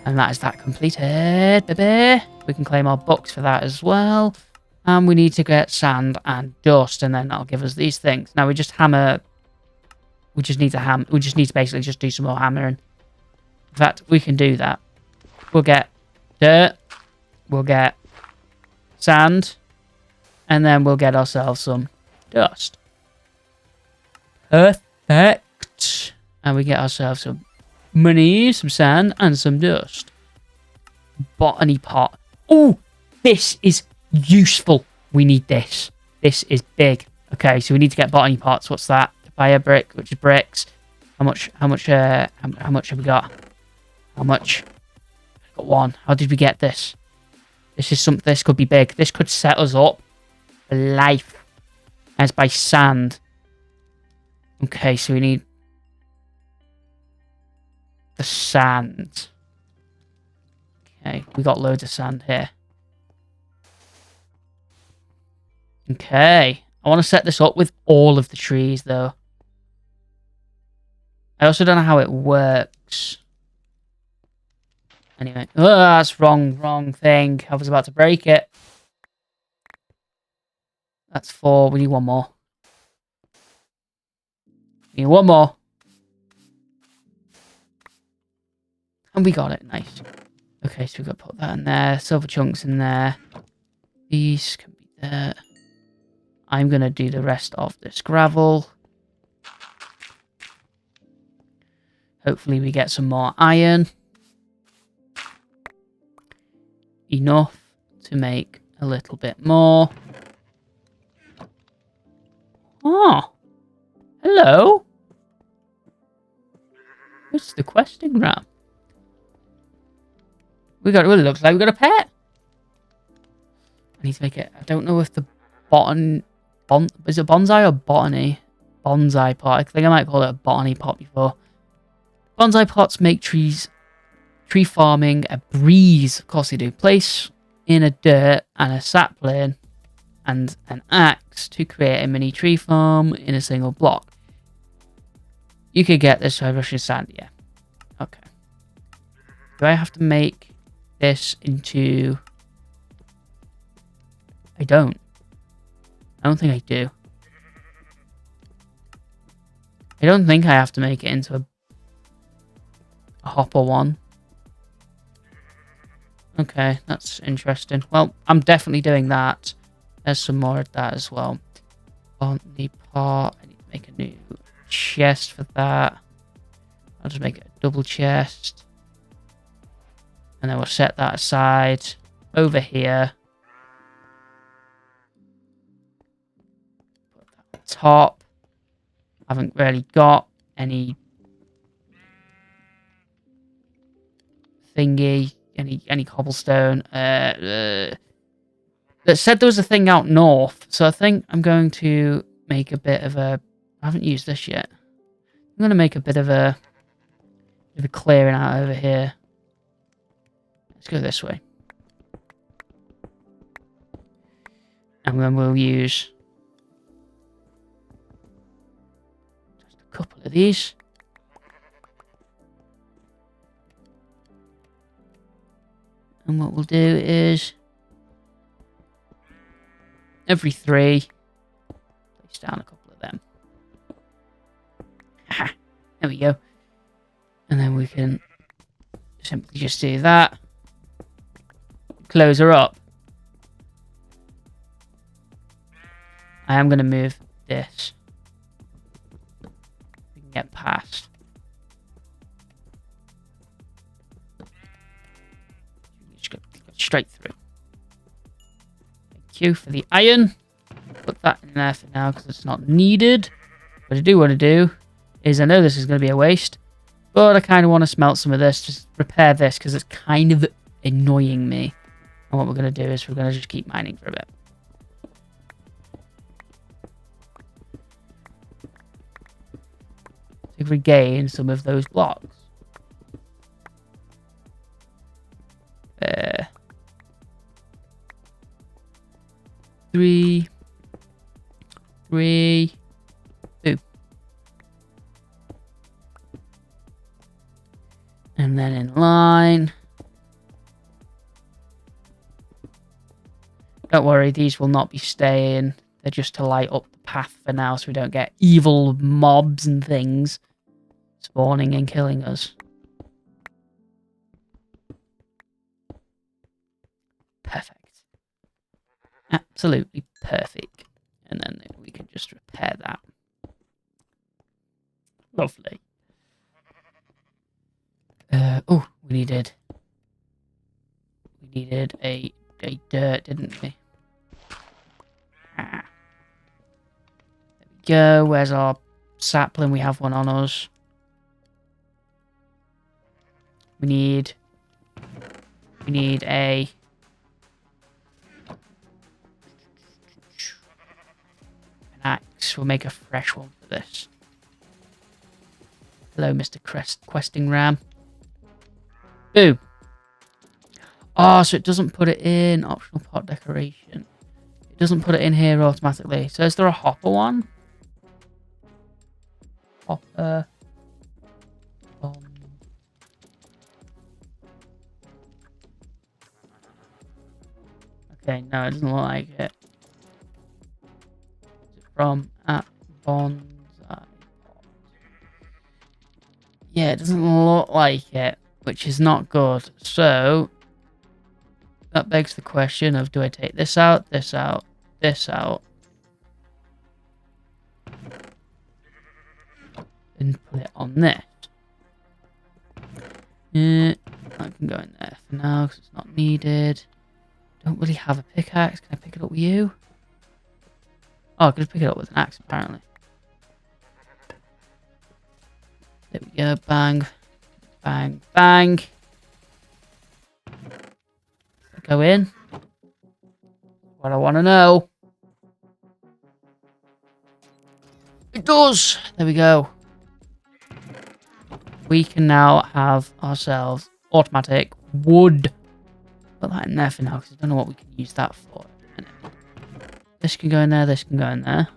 And that is that completed, baby. We can claim our books for that as well. And we need to get sand and dust, and then that'll give us these things. Now we just hammer. We just need to We just need to basically just do some more hammering. In fact, we can do that. We'll get dirt. We'll get sand. And then we'll get ourselves some dust. Perfect. And we get ourselves some money, some sand, and some dust. Botany pot. Oh, this is useful. We need this. This is big. Okay, so we need to get botany pots. What's that? Fire brick, which is bricks. How much have we got? How much? Got one. How did we get this? This could be big. This could set us up for life. As by sand. Okay, so we need the sand. Okay, we got loads of sand here. Okay. I want to set this up with all of the trees, though. I also don't know how it works. Anyway. Oh, that's wrong thing. I was about to break it. That's 4. We need one more. We need one more. And we got it. Nice. Okay, so we've got to put that in there. Silver chunks in there. These can be there. I'm going to do the rest of this gravel. Hopefully we get some more iron. Enough to make a little bit more. Oh. Hello. It's the questing ram. It looks like we got a pet. I need to make it. I don't know if the is it bonsai or botany? Bonsai pot. I think I might call it a botany pot before. Bonsai pots make tree farming a breeze. Of course they do. Place in a dirt and a sapling and an axe to create a mini tree farm in a single block. You could get this by rushing sand, yeah. Okay. Do I have to make this into... I don't think I do. I don't think I have to make it into a hopper one. Okay, that's interesting. Well, I'm definitely doing that. There's some more of that as well. On the pot, I need to make a new chest for that. I'll just make it a double chest. And then we'll set that aside over here. Put that on top. Haven't really got any thingy, any cobblestone. That said there was a thing out north, so I think I'm going to make a bit of a... I haven't used this yet. I'm going to make a bit of a clearing out over here. Let's go this way. And then we'll use just a couple of these. And what we'll do is every 3, place down a couple of them. Aha, there we go. And then we can simply just do that. Close her up. I am going to move this. We can get past. Just go straight through. Thank you for the iron. Put that in there for now because it's not needed. What I do want to do is, I know this is going to be a waste, but I kind of want to smelt some of this, just repair this because it's kind of annoying me. And what we're going to do is we're going to just keep mining for a bit. To regain some of those blocks. 3, 2. And then in line. Don't worry, these will not be staying. They're just to light up the path for now so we don't get evil mobs and things spawning and killing us. Perfect. Absolutely perfect. And then we can just repair that. Lovely. Oh, we needed a dirt, didn't we? There we go. Where's our sapling? We have one on us. We need an axe. We'll make a fresh one for this. Hello, Mr. Questing Ram. Boom. Oh, so it doesn't put it in optional pot decoration. It doesn't put it in here automatically. So is there a hopper one? Hopper. Okay, no, it doesn't look like it. Is it from at Bonsai? Yeah, it doesn't look like it, which is not good. So that begs the question of, do I take this out, this out, this out, and put it on this? I can go in there for now because it's not needed. Don't really have a pickaxe. Can I pick it up with you? Oh, I could pick it up with an axe, apparently. There we go. Bang. Bang. Bang. Go in. What I want to know. It does. There we go. We can now have ourselves automatic wood. Put that in there for now because I don't know what we can use that for. This can go in there, this can go in there.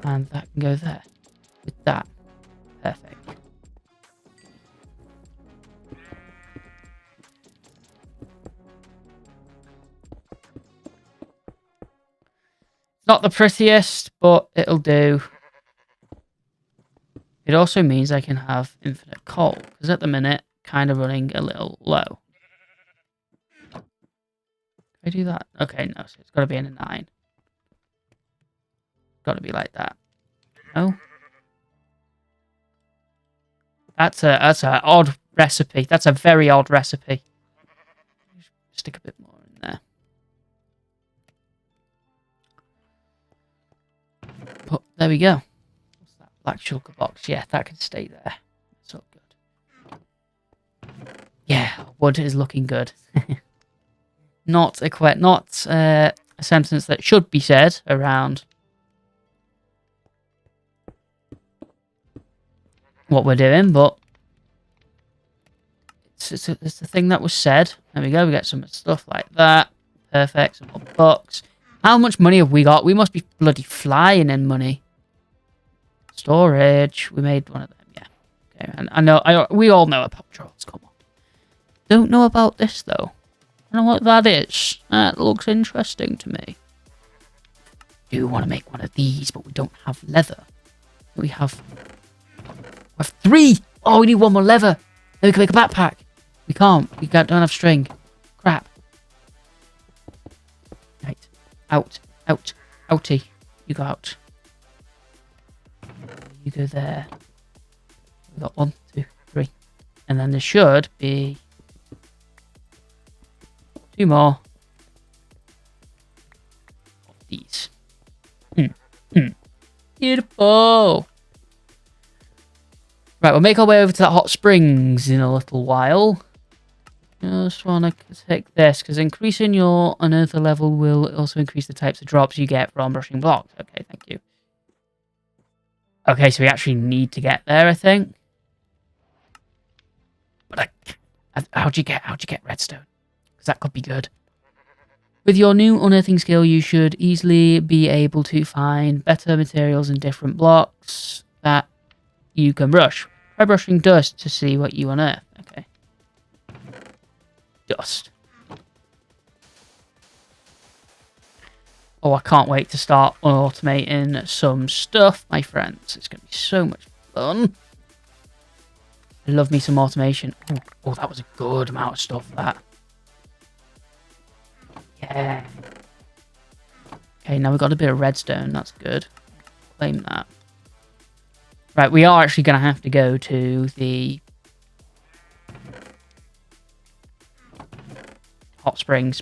And that can go there. With that. Perfect. Not the prettiest, but it'll do. It also means I can have infinite coal, because at the minute, kind of running a little low. Can I do that? Okay, no, so it's got to be in a 9. Got to be like that. No? That's a odd recipe. That's a very odd recipe. Stick a bit more in there. But there we go. What's that? Black sugar box. Yeah, that can stay there. It's all good. Yeah, wood is looking good. Not a sentence that should be said around what we're doing, but it's the thing that was said. There we go. We get some stuff like that. Perfect. Some more books. How much money have we got? We must be bloody flying in money. Storage. We made one of them. Yeah. Okay. And I know. We all know about drawers. Come on. Don't know about this though. I don't know what that is. That looks interesting to me. Do want to make one of these, but we don't have leather. We have 3. Oh, we need one more leather. Then we can make a backpack. We can't. Don't have string. Crap. Right. Out. Out. Outie. You go out. You go there. We got 1, 2, 3. And then there should be 2 more of these. Beautiful. Right, we'll make our way over to that hot springs in a little while. Just want to take this, because increasing your unearther level will also increase the types of drops you get from brushing blocks. Okay, thank you. Okay, so we actually need to get there, I think. But how'd you get redstone? Because that could be good. With your new unearthing skill, you should easily be able to find better materials and different blocks that you can brush. Try brushing dust to see what you unearth. Okay. Dust. Oh, I can't wait to start automating some stuff, my friends. It's going to be so much fun. I love me some automation. Oh, that was a good amount of stuff, that. Yeah. Okay, now we've got a bit of redstone. That's good. Claim that. Right, we are actually going to have to go to the hot springs.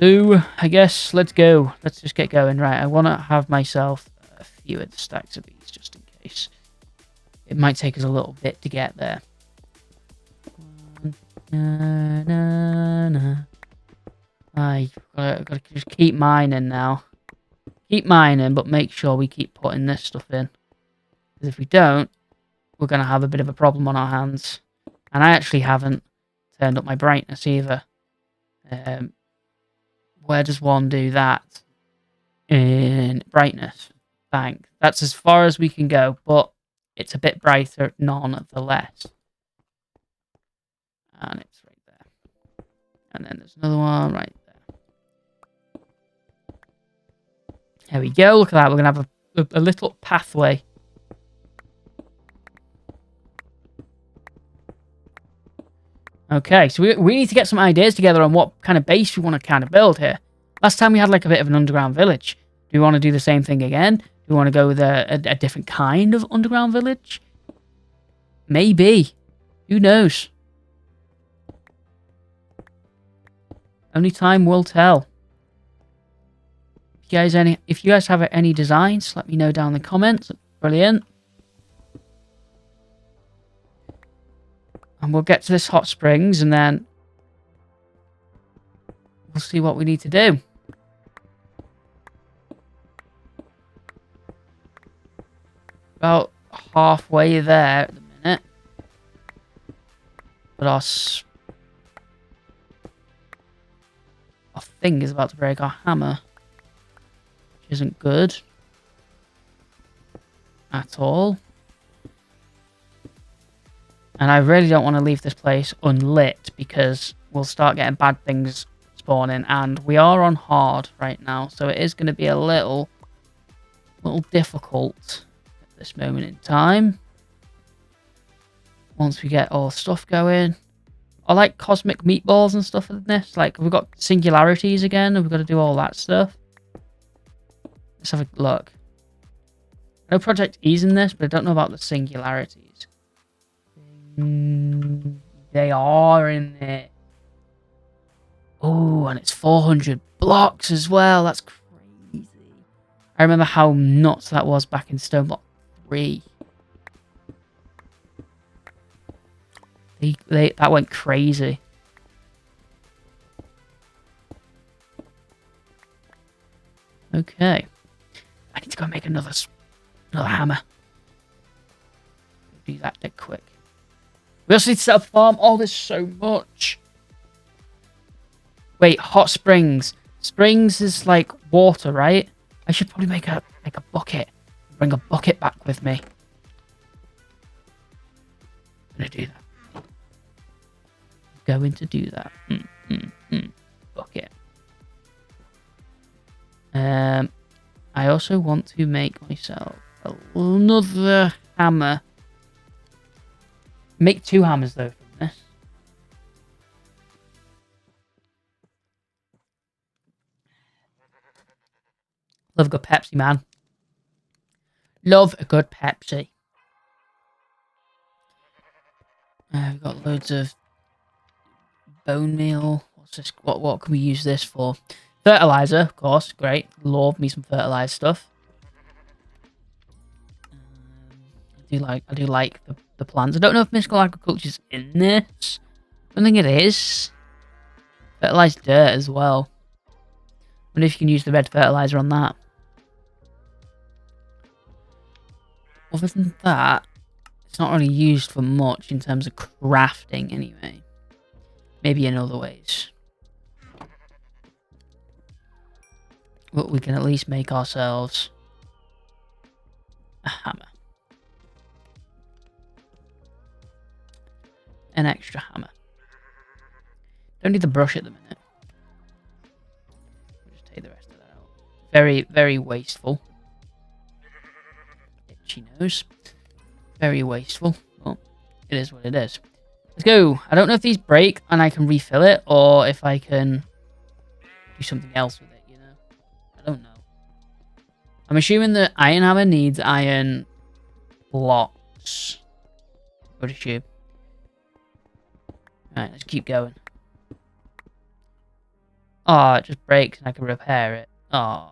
So, I guess, let's go. Let's just get going. Right, I want to have myself a few of the stacks of these, just in case. It might take us a little bit to get there. Na, na, na. I've got to just keep mining now. Keep mining, but make sure we keep putting this stuff in. Because if we don't, we're going to have a bit of a problem on our hands. And I actually haven't turned up my brightness either. Where does one do that? In brightness. Bang. That's as far as we can go, but it's a bit brighter nonetheless. And it's right there. And then there's another one right there. There we go. Look at that. We're going to have a little pathway. Okay, so we need to get some ideas together on what kind of base we want to kind of build here. Last time we had like a bit of an underground village. Do we want to do the same thing again? Do we want to go with a different kind of underground village? Maybe. Who knows? Only time will tell. If you guys have any designs, let me know down in the comments. Brilliant. And we'll get to this hot springs and then we'll see what we need to do. About halfway there at the minute. But our thing is about to break, our hammer. Which isn't good. At all. And I really don't want to leave this place unlit because we'll start getting bad things spawning. And we are on hard right now, so it is going to be a little difficult at this moment in time. Once we get all the stuff going. I like cosmic meatballs and stuff in this. Like, we've got singularities again, and we've got to do all that stuff. Let's have a look. I know Project E's in this, but I don't know about the singularities. They are in it. Oh, and it's 400 blocks as well. That's crazy. I remember how nuts that was back in Stoneblock 3. That went crazy. Okay. I need to go make another hammer. Do that dead quick. We also need to set up a farm. Oh, there's so much. Wait, hot springs. Springs is like water, right? I should probably make a bucket. Bring a bucket back with me. I'm gonna do that. Going to do that. Bucket. I also want to make myself another hammer. Make 2 hammers though from this. Love a good Pepsi, man. Love a good Pepsi. We've got loads of bone meal. What's this? What can we use this for? Fertilizer, of course. Great. Love me some fertilizer stuff. I do like the plants. I don't know if mystical agriculture's in this. I don't think it is. Fertilized dirt as well. I wonder if you can use the red fertilizer on that. Other than that, it's not really used for much in terms of crafting anyway. Maybe in other ways. But we can at least make ourselves a hammer. An extra hammer. Don't need the brush at the minute. Just take Very, very wasteful. Itchy nose. Very wasteful. Well, it is what it is. Let's go. I don't know if these break and I can refill it, or if I can do something else with it, you know? I don't know. I'm assuming that iron hammer needs iron blocks. I would assume. Right, let's keep going. Oh, it just breaks and I can repair it. Oh,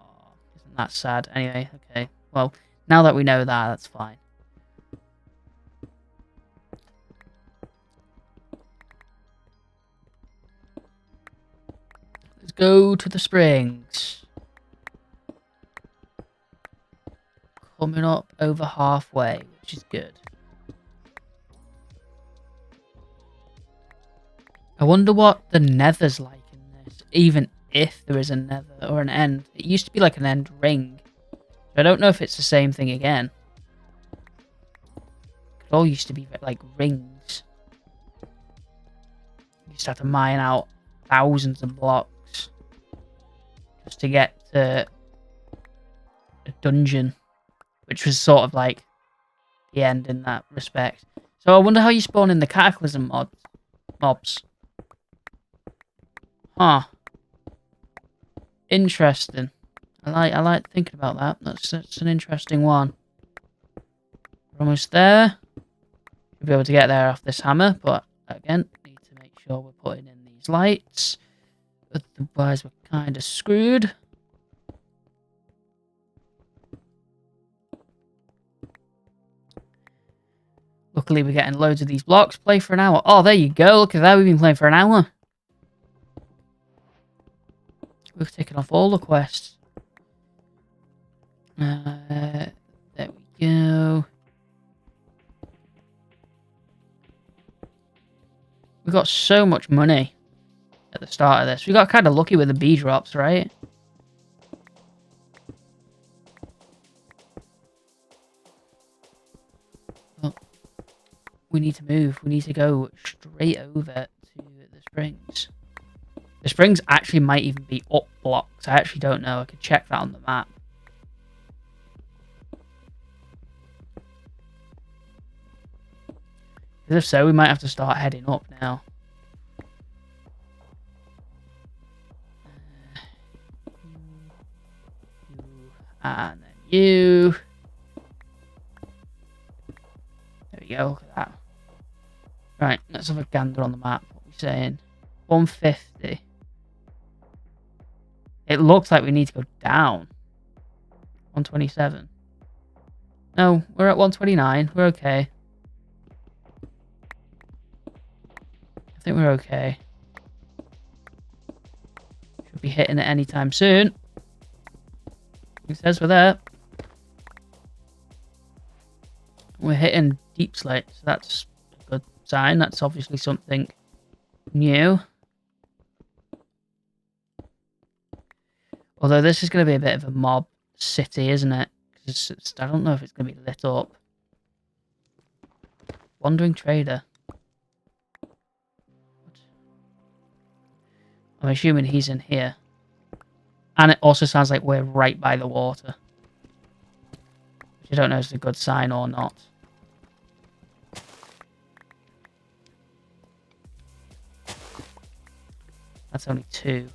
isn't that sad? Anyway, okay. Well, now that we know that, that's fine. Let's go to the springs. Coming up over halfway, which is good. I wonder what the nether's like in this, even if there is a nether or an end. It used to be like an end ring. I don't know if it's the same thing again. It all used to be like rings. You used to have to mine out thousands of blocks just to get to a dungeon, which was sort of like the end in that respect. So I wonder how you spawn in the Cataclysm mobs. Huh. Interesting. I like thinking about that. That's an interesting one. We're almost there. We'll be able to get there off this hammer, but again, need to make sure we're putting in these lights. Otherwise, we're kind of screwed. Luckily, we're getting loads of these blocks. Play for an hour. Oh, there you go. Look at that. We've been playing for an hour. We've taken off all the quests. There we go. We got so much money at the start of this. We got kind of lucky with the bee drops, right? Oh, we need to move. We need to go straight over to the springs. The springs actually might even be up blocks. I actually don't know. I could check that on the map. Because if so, we might have to start heading up now. And then you. There we go. Look at that. Right, let's have a gander on the map. What are we saying? 150. It looks like we need to go down. 127. No, we're at 129. We're okay. I think we're okay. Should be hitting it anytime soon. It says we're there. We're hitting deep slate, so that's a good sign. That's obviously something new. Although this is going to be a bit of a mob city, isn't it? Because I don't know if it's going to be lit up. Wandering trader. I'm assuming he's in here. And it also sounds like we're right by the water. Which I don't know if it's a good sign or not. That's only 2.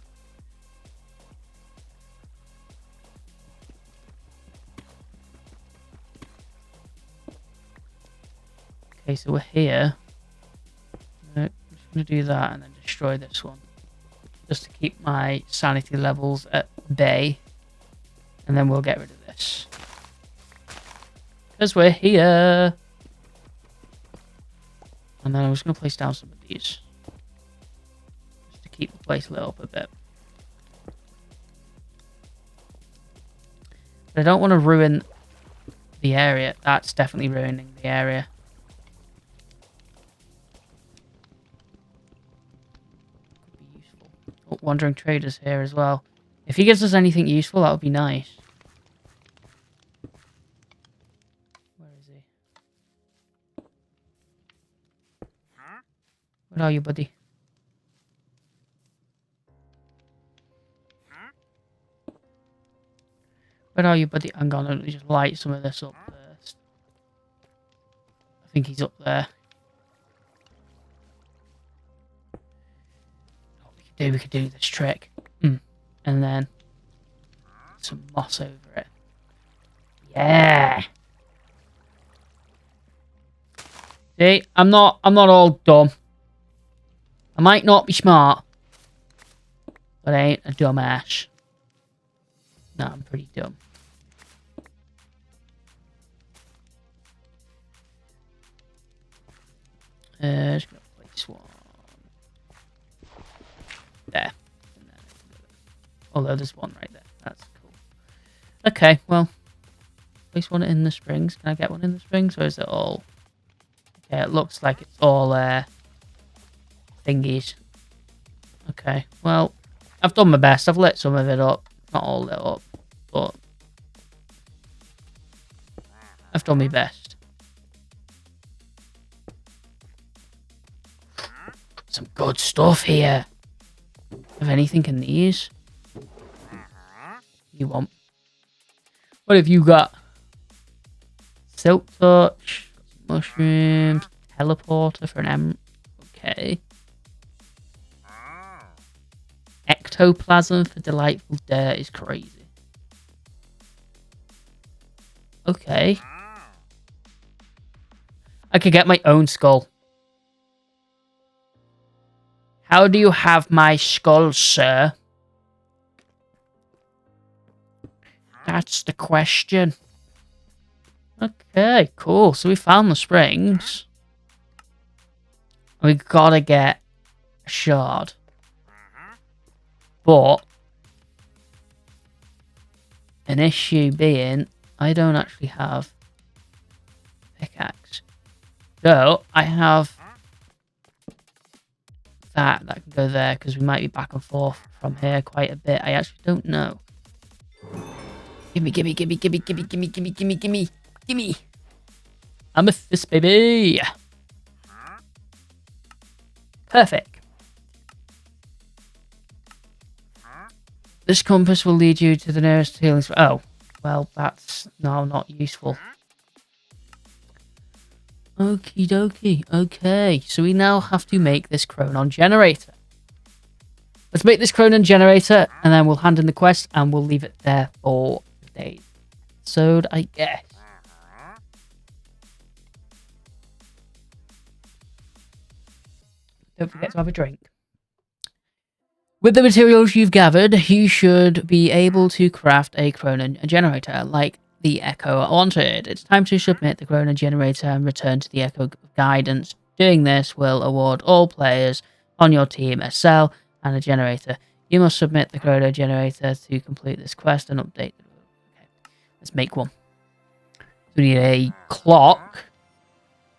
Okay, so we're here. I'm just going to do that and then destroy this one. Just to keep my sanity levels at bay. And then we'll get rid of this. Because we're here. And then I'm just going to place down some of these. Just to keep the place lit up a bit. But I don't want to ruin the area. That's definitely ruining the area. Wandering traders here as well. If he gives us anything useful, that would be nice. Where is he? Where are you, buddy? Where are you, buddy? Hang on, let me just light some of this up first. I think he's up there. We could do this trick. And then some moss over it. Yeah. See, I'm not all dumb. I might not be smart, but I ain't a dumbass. No, I'm pretty dumb. Just gonna place one there. Although there's one right there. That's cool. Okay, well, place one in the springs. Can I get one in the springs, or is it all? Okay, it looks like it's all thingies. Okay, well, I've done my best. I've lit some of it up. Not all lit up, but I've done my best. Some good stuff here. Have anything in these? You want? What have you got? Silk touch, mushrooms, teleporter for an M. Okay. Ectoplasm for delightful dirt is crazy. Okay. I could get my own skull. How do you have my skull, sir? That's the question. Okay, cool. So we found the springs. We gotta get a shard. But an issue being, I don't actually have a pickaxe. So I have that can go there because we might be back and forth from here quite a bit. I actually don't know. Gimme. Amethyst, baby. Perfect. This compass will lead you to the nearest healing spot. Oh, well, that's not useful. Okie dokie. Okay, so we now have to make this Chronon generator. Let's make this Chronon generator, and then we'll hand in the quest, and we'll leave it there for today's episode, I guess. Don't forget to have a drink. With the materials you've gathered, you should be able to craft a Chronon generator, like the Echo wanted. It's time to submit the Chronon generator and return to the Echo guidance. Doing this will award all players on your team a cell and a generator. You must submit the Chrono generator to complete this quest and update. Okay, let's make one. So we need a clock.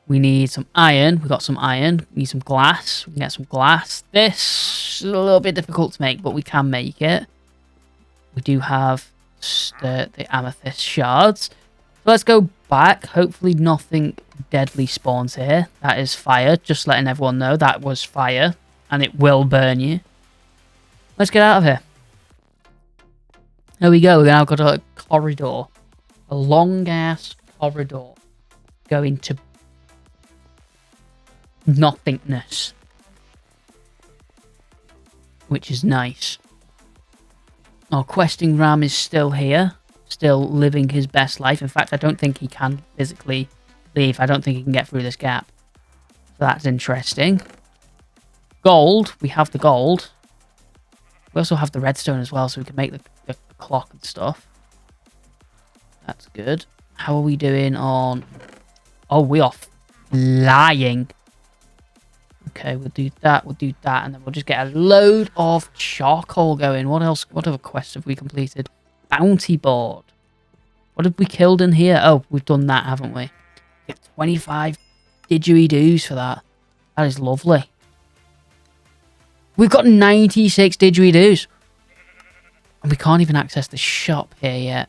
We need some iron. We've got some iron. We need some glass. We can get some glass. This is a little bit difficult to make, but we can make it. We do have the amethyst shards. So let's go back. Hopefully nothing deadly spawns here. That is fire. Just letting everyone know that was fire. And it will burn you. Let's get out of here. There we go. We've now got a corridor. A long-ass corridor. Going to nothingness. Which is nice. Our questing ram is still here. Still living his best life. In fact, I don't think he can physically leave. I don't think he can get through this gap. So that's interesting. Gold. We have the gold. We also have the redstone as well, so we can make the clock and stuff. That's good. How are we doing on... Oh, we are flying. Okay, we'll do that, and then we'll just get a load of charcoal going. What else? What other quests have we completed? Bounty board. What have we killed in here? Oh, we've done that, haven't we? Get 25 didgeridoos for that. That is lovely. We've got 96 didgeridoos. And we can't even access the shop here yet.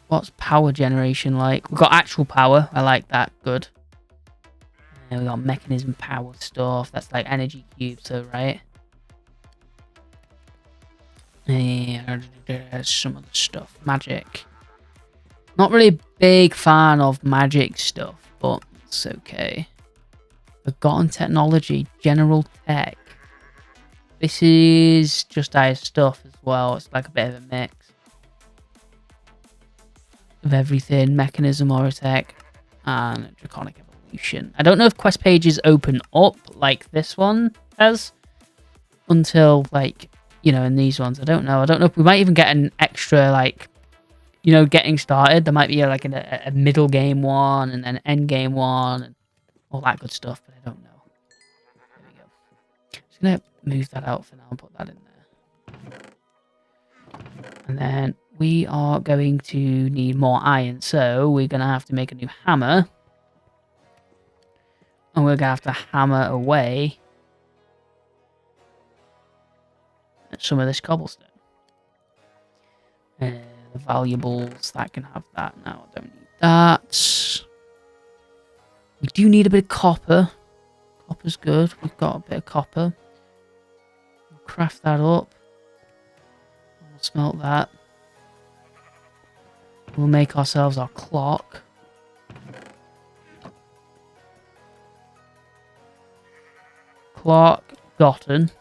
What's power generation like? We've got actual power. I like that. Good. And we got mechanism power stuff. That's like energy cubes, so right? And some other stuff. Magic. Not really a big fan of magic stuff, but it's okay. Forgotten technology, general tech. This is just our stuff as well. It's like a bit of a mix of everything. Mechanism, Orotech, and Draconic Evolution. I don't know if quest pages open up like this one has until, like, you know, in these ones. I don't know. I don't know if we might even get an extra, like, you know, getting started. There might be like a middle game one and then an end game one and all that good stuff, but I don't know. There we go. Just gonna move that out for now and put that in there. And then we are going to need more iron, so we're gonna have to make a new hammer. And we're gonna have to hammer away at some of this cobblestone. The valuables, that can have that now. I don't need that. We do need a bit of copper. Copper's good. We've got a bit of copper. We'll craft that up. We'll smelt that. We'll make ourselves our clock. Clock gotten.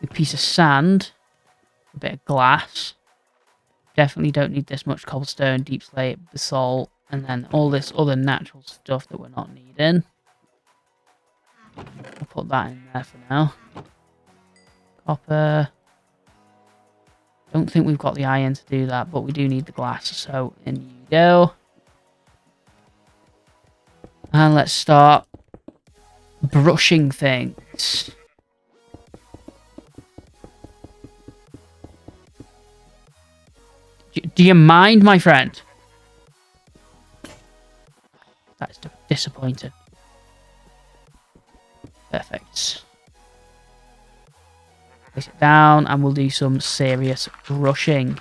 A piece of sand. A bit of glass. Definitely don't need this much cobblestone, deep slate, basalt, and then all this other natural stuff that we're not needing. I'll put that in there for now. Copper. Don't think we've got the iron to do that, but we do need the glass, so in you go. And let's start brushing things. Do you mind, my friend? That's disappointing. Perfect. Place it down and we'll do some serious brushing.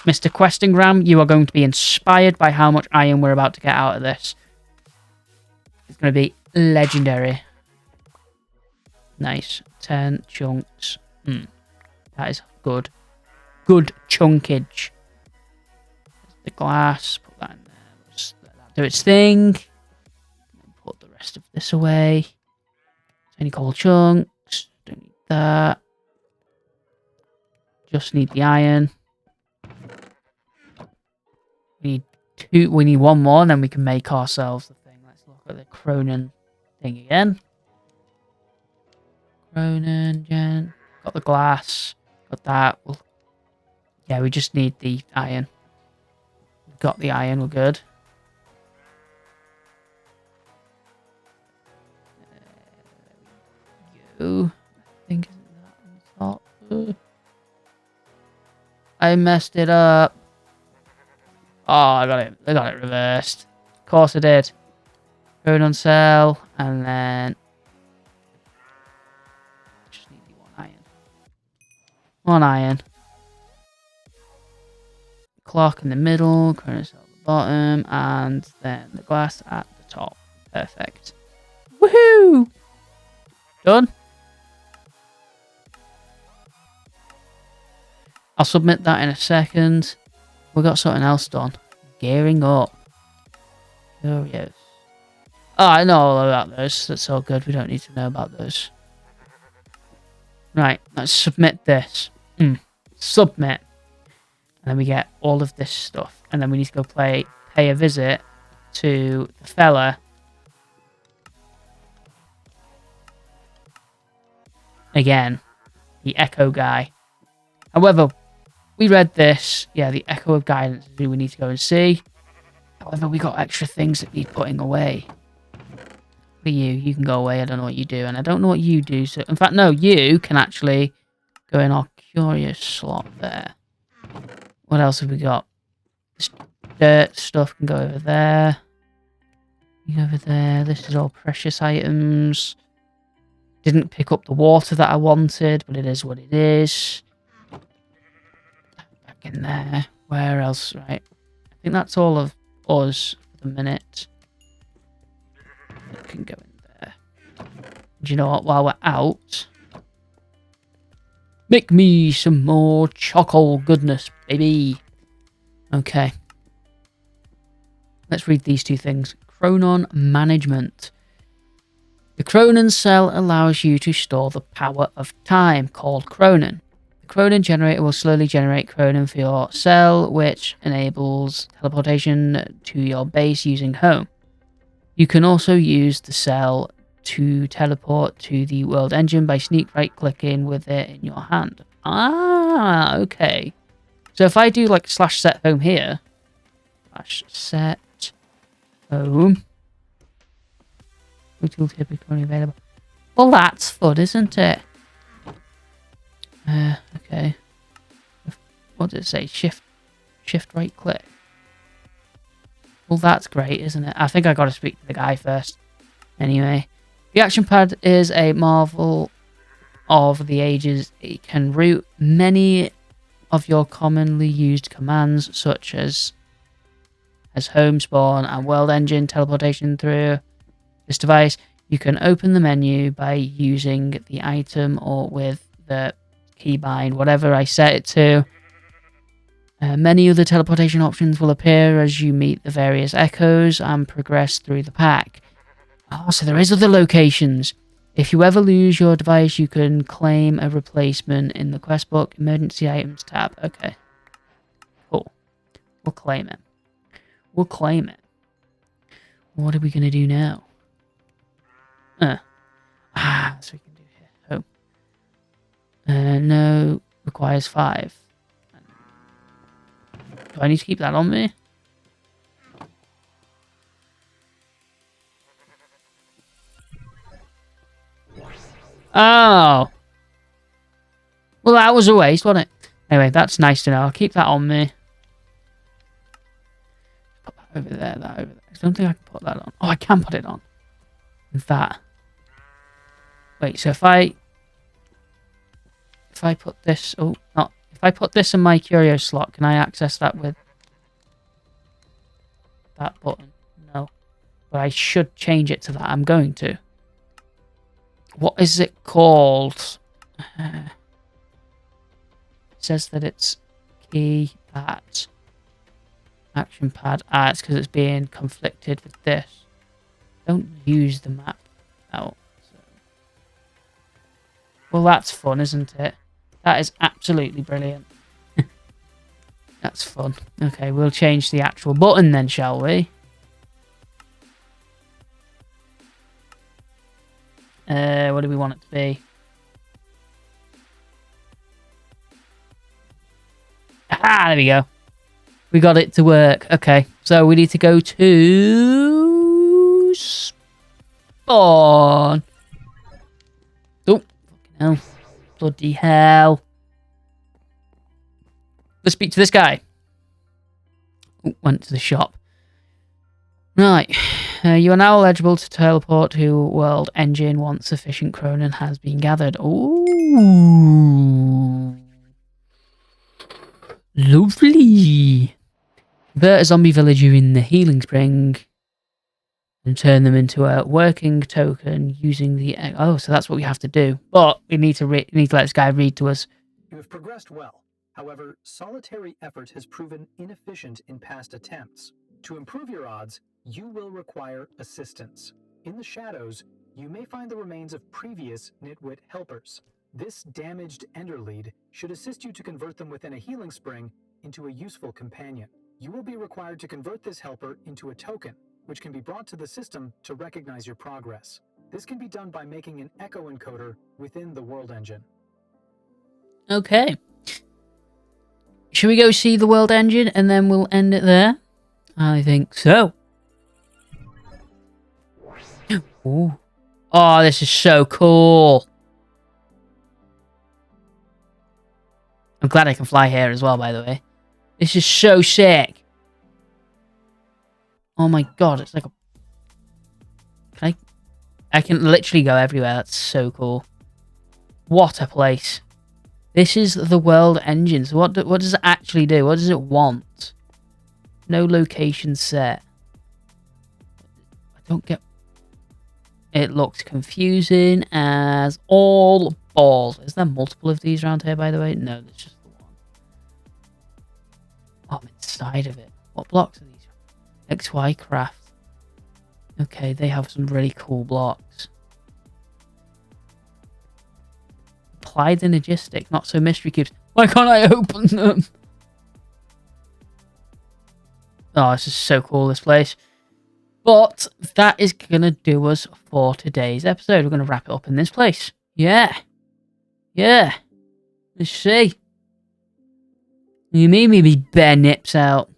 Mr. Questingram, you are going to be inspired by how much iron we're about to get out of this. It's going to be legendary. Nice. 10 chunks. That is good. Good chunkage. The glass. Put that in there. Just let that do its thing. Put the rest of this away. Any cold chunks. Don't need that. Just need the iron. We need one more, and then we can make ourselves the thing. Let's look at the Cronin thing again. Cronin, Jen. Got the glass. Got that. Yeah, we just need the iron. We've got the iron, we're good. There we go. I think isn't that on the top? I messed it up. Oh, I got it reversed. Of course I did. Going on sale, and then just need the one iron. One iron. Clock in the middle, current cell at the bottom, and then the glass at the top. Perfect. Woohoo! Done. I'll submit that in a second. We got something else done. Gearing up. Curious. Oh, I know all about those. That's all good. We don't need to know about those. Right, let's submit this. Submit. And then we get all of this stuff. And then we need to go pay a visit to the fella. Again. The Echo guy. However, we read this. Yeah, the Echo of Guidance is who we need to go and see. However, we got extra things that need putting away. For you can go away. I don't know what you do. And I don't know what you do. So, in fact, no, you can actually go in our curious slot there. What else have we got? This dirt stuff can go over there. You go over there. This is all precious items. Didn't pick up the water that I wanted, but it is what it is. Back in there. Where else? Right. I think that's all of us for the minute. It can go in there. Do you know what? While we're out, make me some more choco goodness, baby. Okay. Let's read these two things. Chronon management. The Chronon cell allows you to store the power of time, called Chronon. The Chronon generator will slowly generate Chronon for your cell, which enables teleportation to your base using home. You can also use the cell to teleport to the world engine by sneak right-clicking with it in your hand. Ah, okay. So if I do like /set home here, /set home, tool typically available. Well, that's fun, isn't it? Okay. What did it say? Shift right click. Well, that's great, isn't it? I think I got to speak to the guy first. Anyway, the action pad is a marvel of the ages. It can route many of your commonly used commands, such as home, spawn, and world engine teleportation through this device. You can open the menu by using the item or with the keybind, whatever I set it to. Many other teleportation options will appear as you meet the various echoes and progress through the pack. Oh, so there is other locations. If you ever lose your device, you can claim a replacement in the quest book emergency items tab. Okay. Cool. We'll claim it. We'll claim it. What are we going to do now? So we can do here. Home. No, requires 5. Do I need to keep that on me? Oh. Well, that was a waste, wasn't it? Anyway, that's nice to know. I'll keep that on me. Put that over there, that over there. I don't think I can put that on. Oh, I can put it on. That. Wait, so if I put this... Oh, not... If I put this in my curio slot, can I access that with that button? No. But I should change it to that. I'm going to. What is it called? It says that it's keypad. Action pad. It's because it's being conflicted with this. Don't use the map out. So. Well, that's fun, isn't it? That is absolutely brilliant. That's fun. Okay, we'll change the actual button then, shall we? What do we want it to be? Ah, there we go. We got it to work. Okay, so we need to go to spawn. Oh, fucking hell. Bloody hell. Let's speak to this guy. Ooh, went to the shop. Right. You are now eligible to teleport to World Engine once sufficient Chronon has been gathered. Ooh. Lovely. Convert a zombie villager in the healing spring and turn them into a working token using the... Oh, so that's what we have to do. But we need to let this guy read to us. You have progressed well. However, solitary effort has proven inefficient in past attempts. To improve your odds, you will require assistance. In the shadows, you may find the remains of previous nitwit helpers. This damaged ender lead should assist you to convert them within a healing spring into a useful companion. You will be required to convert this helper into a token, which can be brought to the system to recognize your progress. This can be done by making an echo encoder within the world engine. Okay. Should we go see the world engine and then we'll end it there? I think so. Ooh. Oh, this is so cool. I'm glad I can fly here as well, by the way. This is so sick. Oh my god, it's like a... I can literally go everywhere. That's so cool. What a place. This is the world engine. So what does it actually do? What does it want? No location set. I don't get... It looked confusing as all balls. Is there multiple of these around here, by the way? No, there's just the one. Oh, I'm inside of it. What blocks are these? XY Craft. Okay, they have some really cool blocks. Applied Energistic, not so mystery cubes. Why can't I open them? Oh, this is so cool, this place. But that is going to do us for today's episode. We're going to wrap it up in this place. Yeah. Yeah. Let's see. You made me be bare nips out.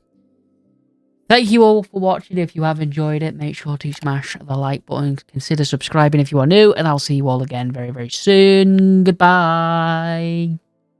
Thank you all for watching. If you have enjoyed it, make sure to smash the like button. Consider subscribing if you are new. And I'll see you all again very, very soon. Goodbye.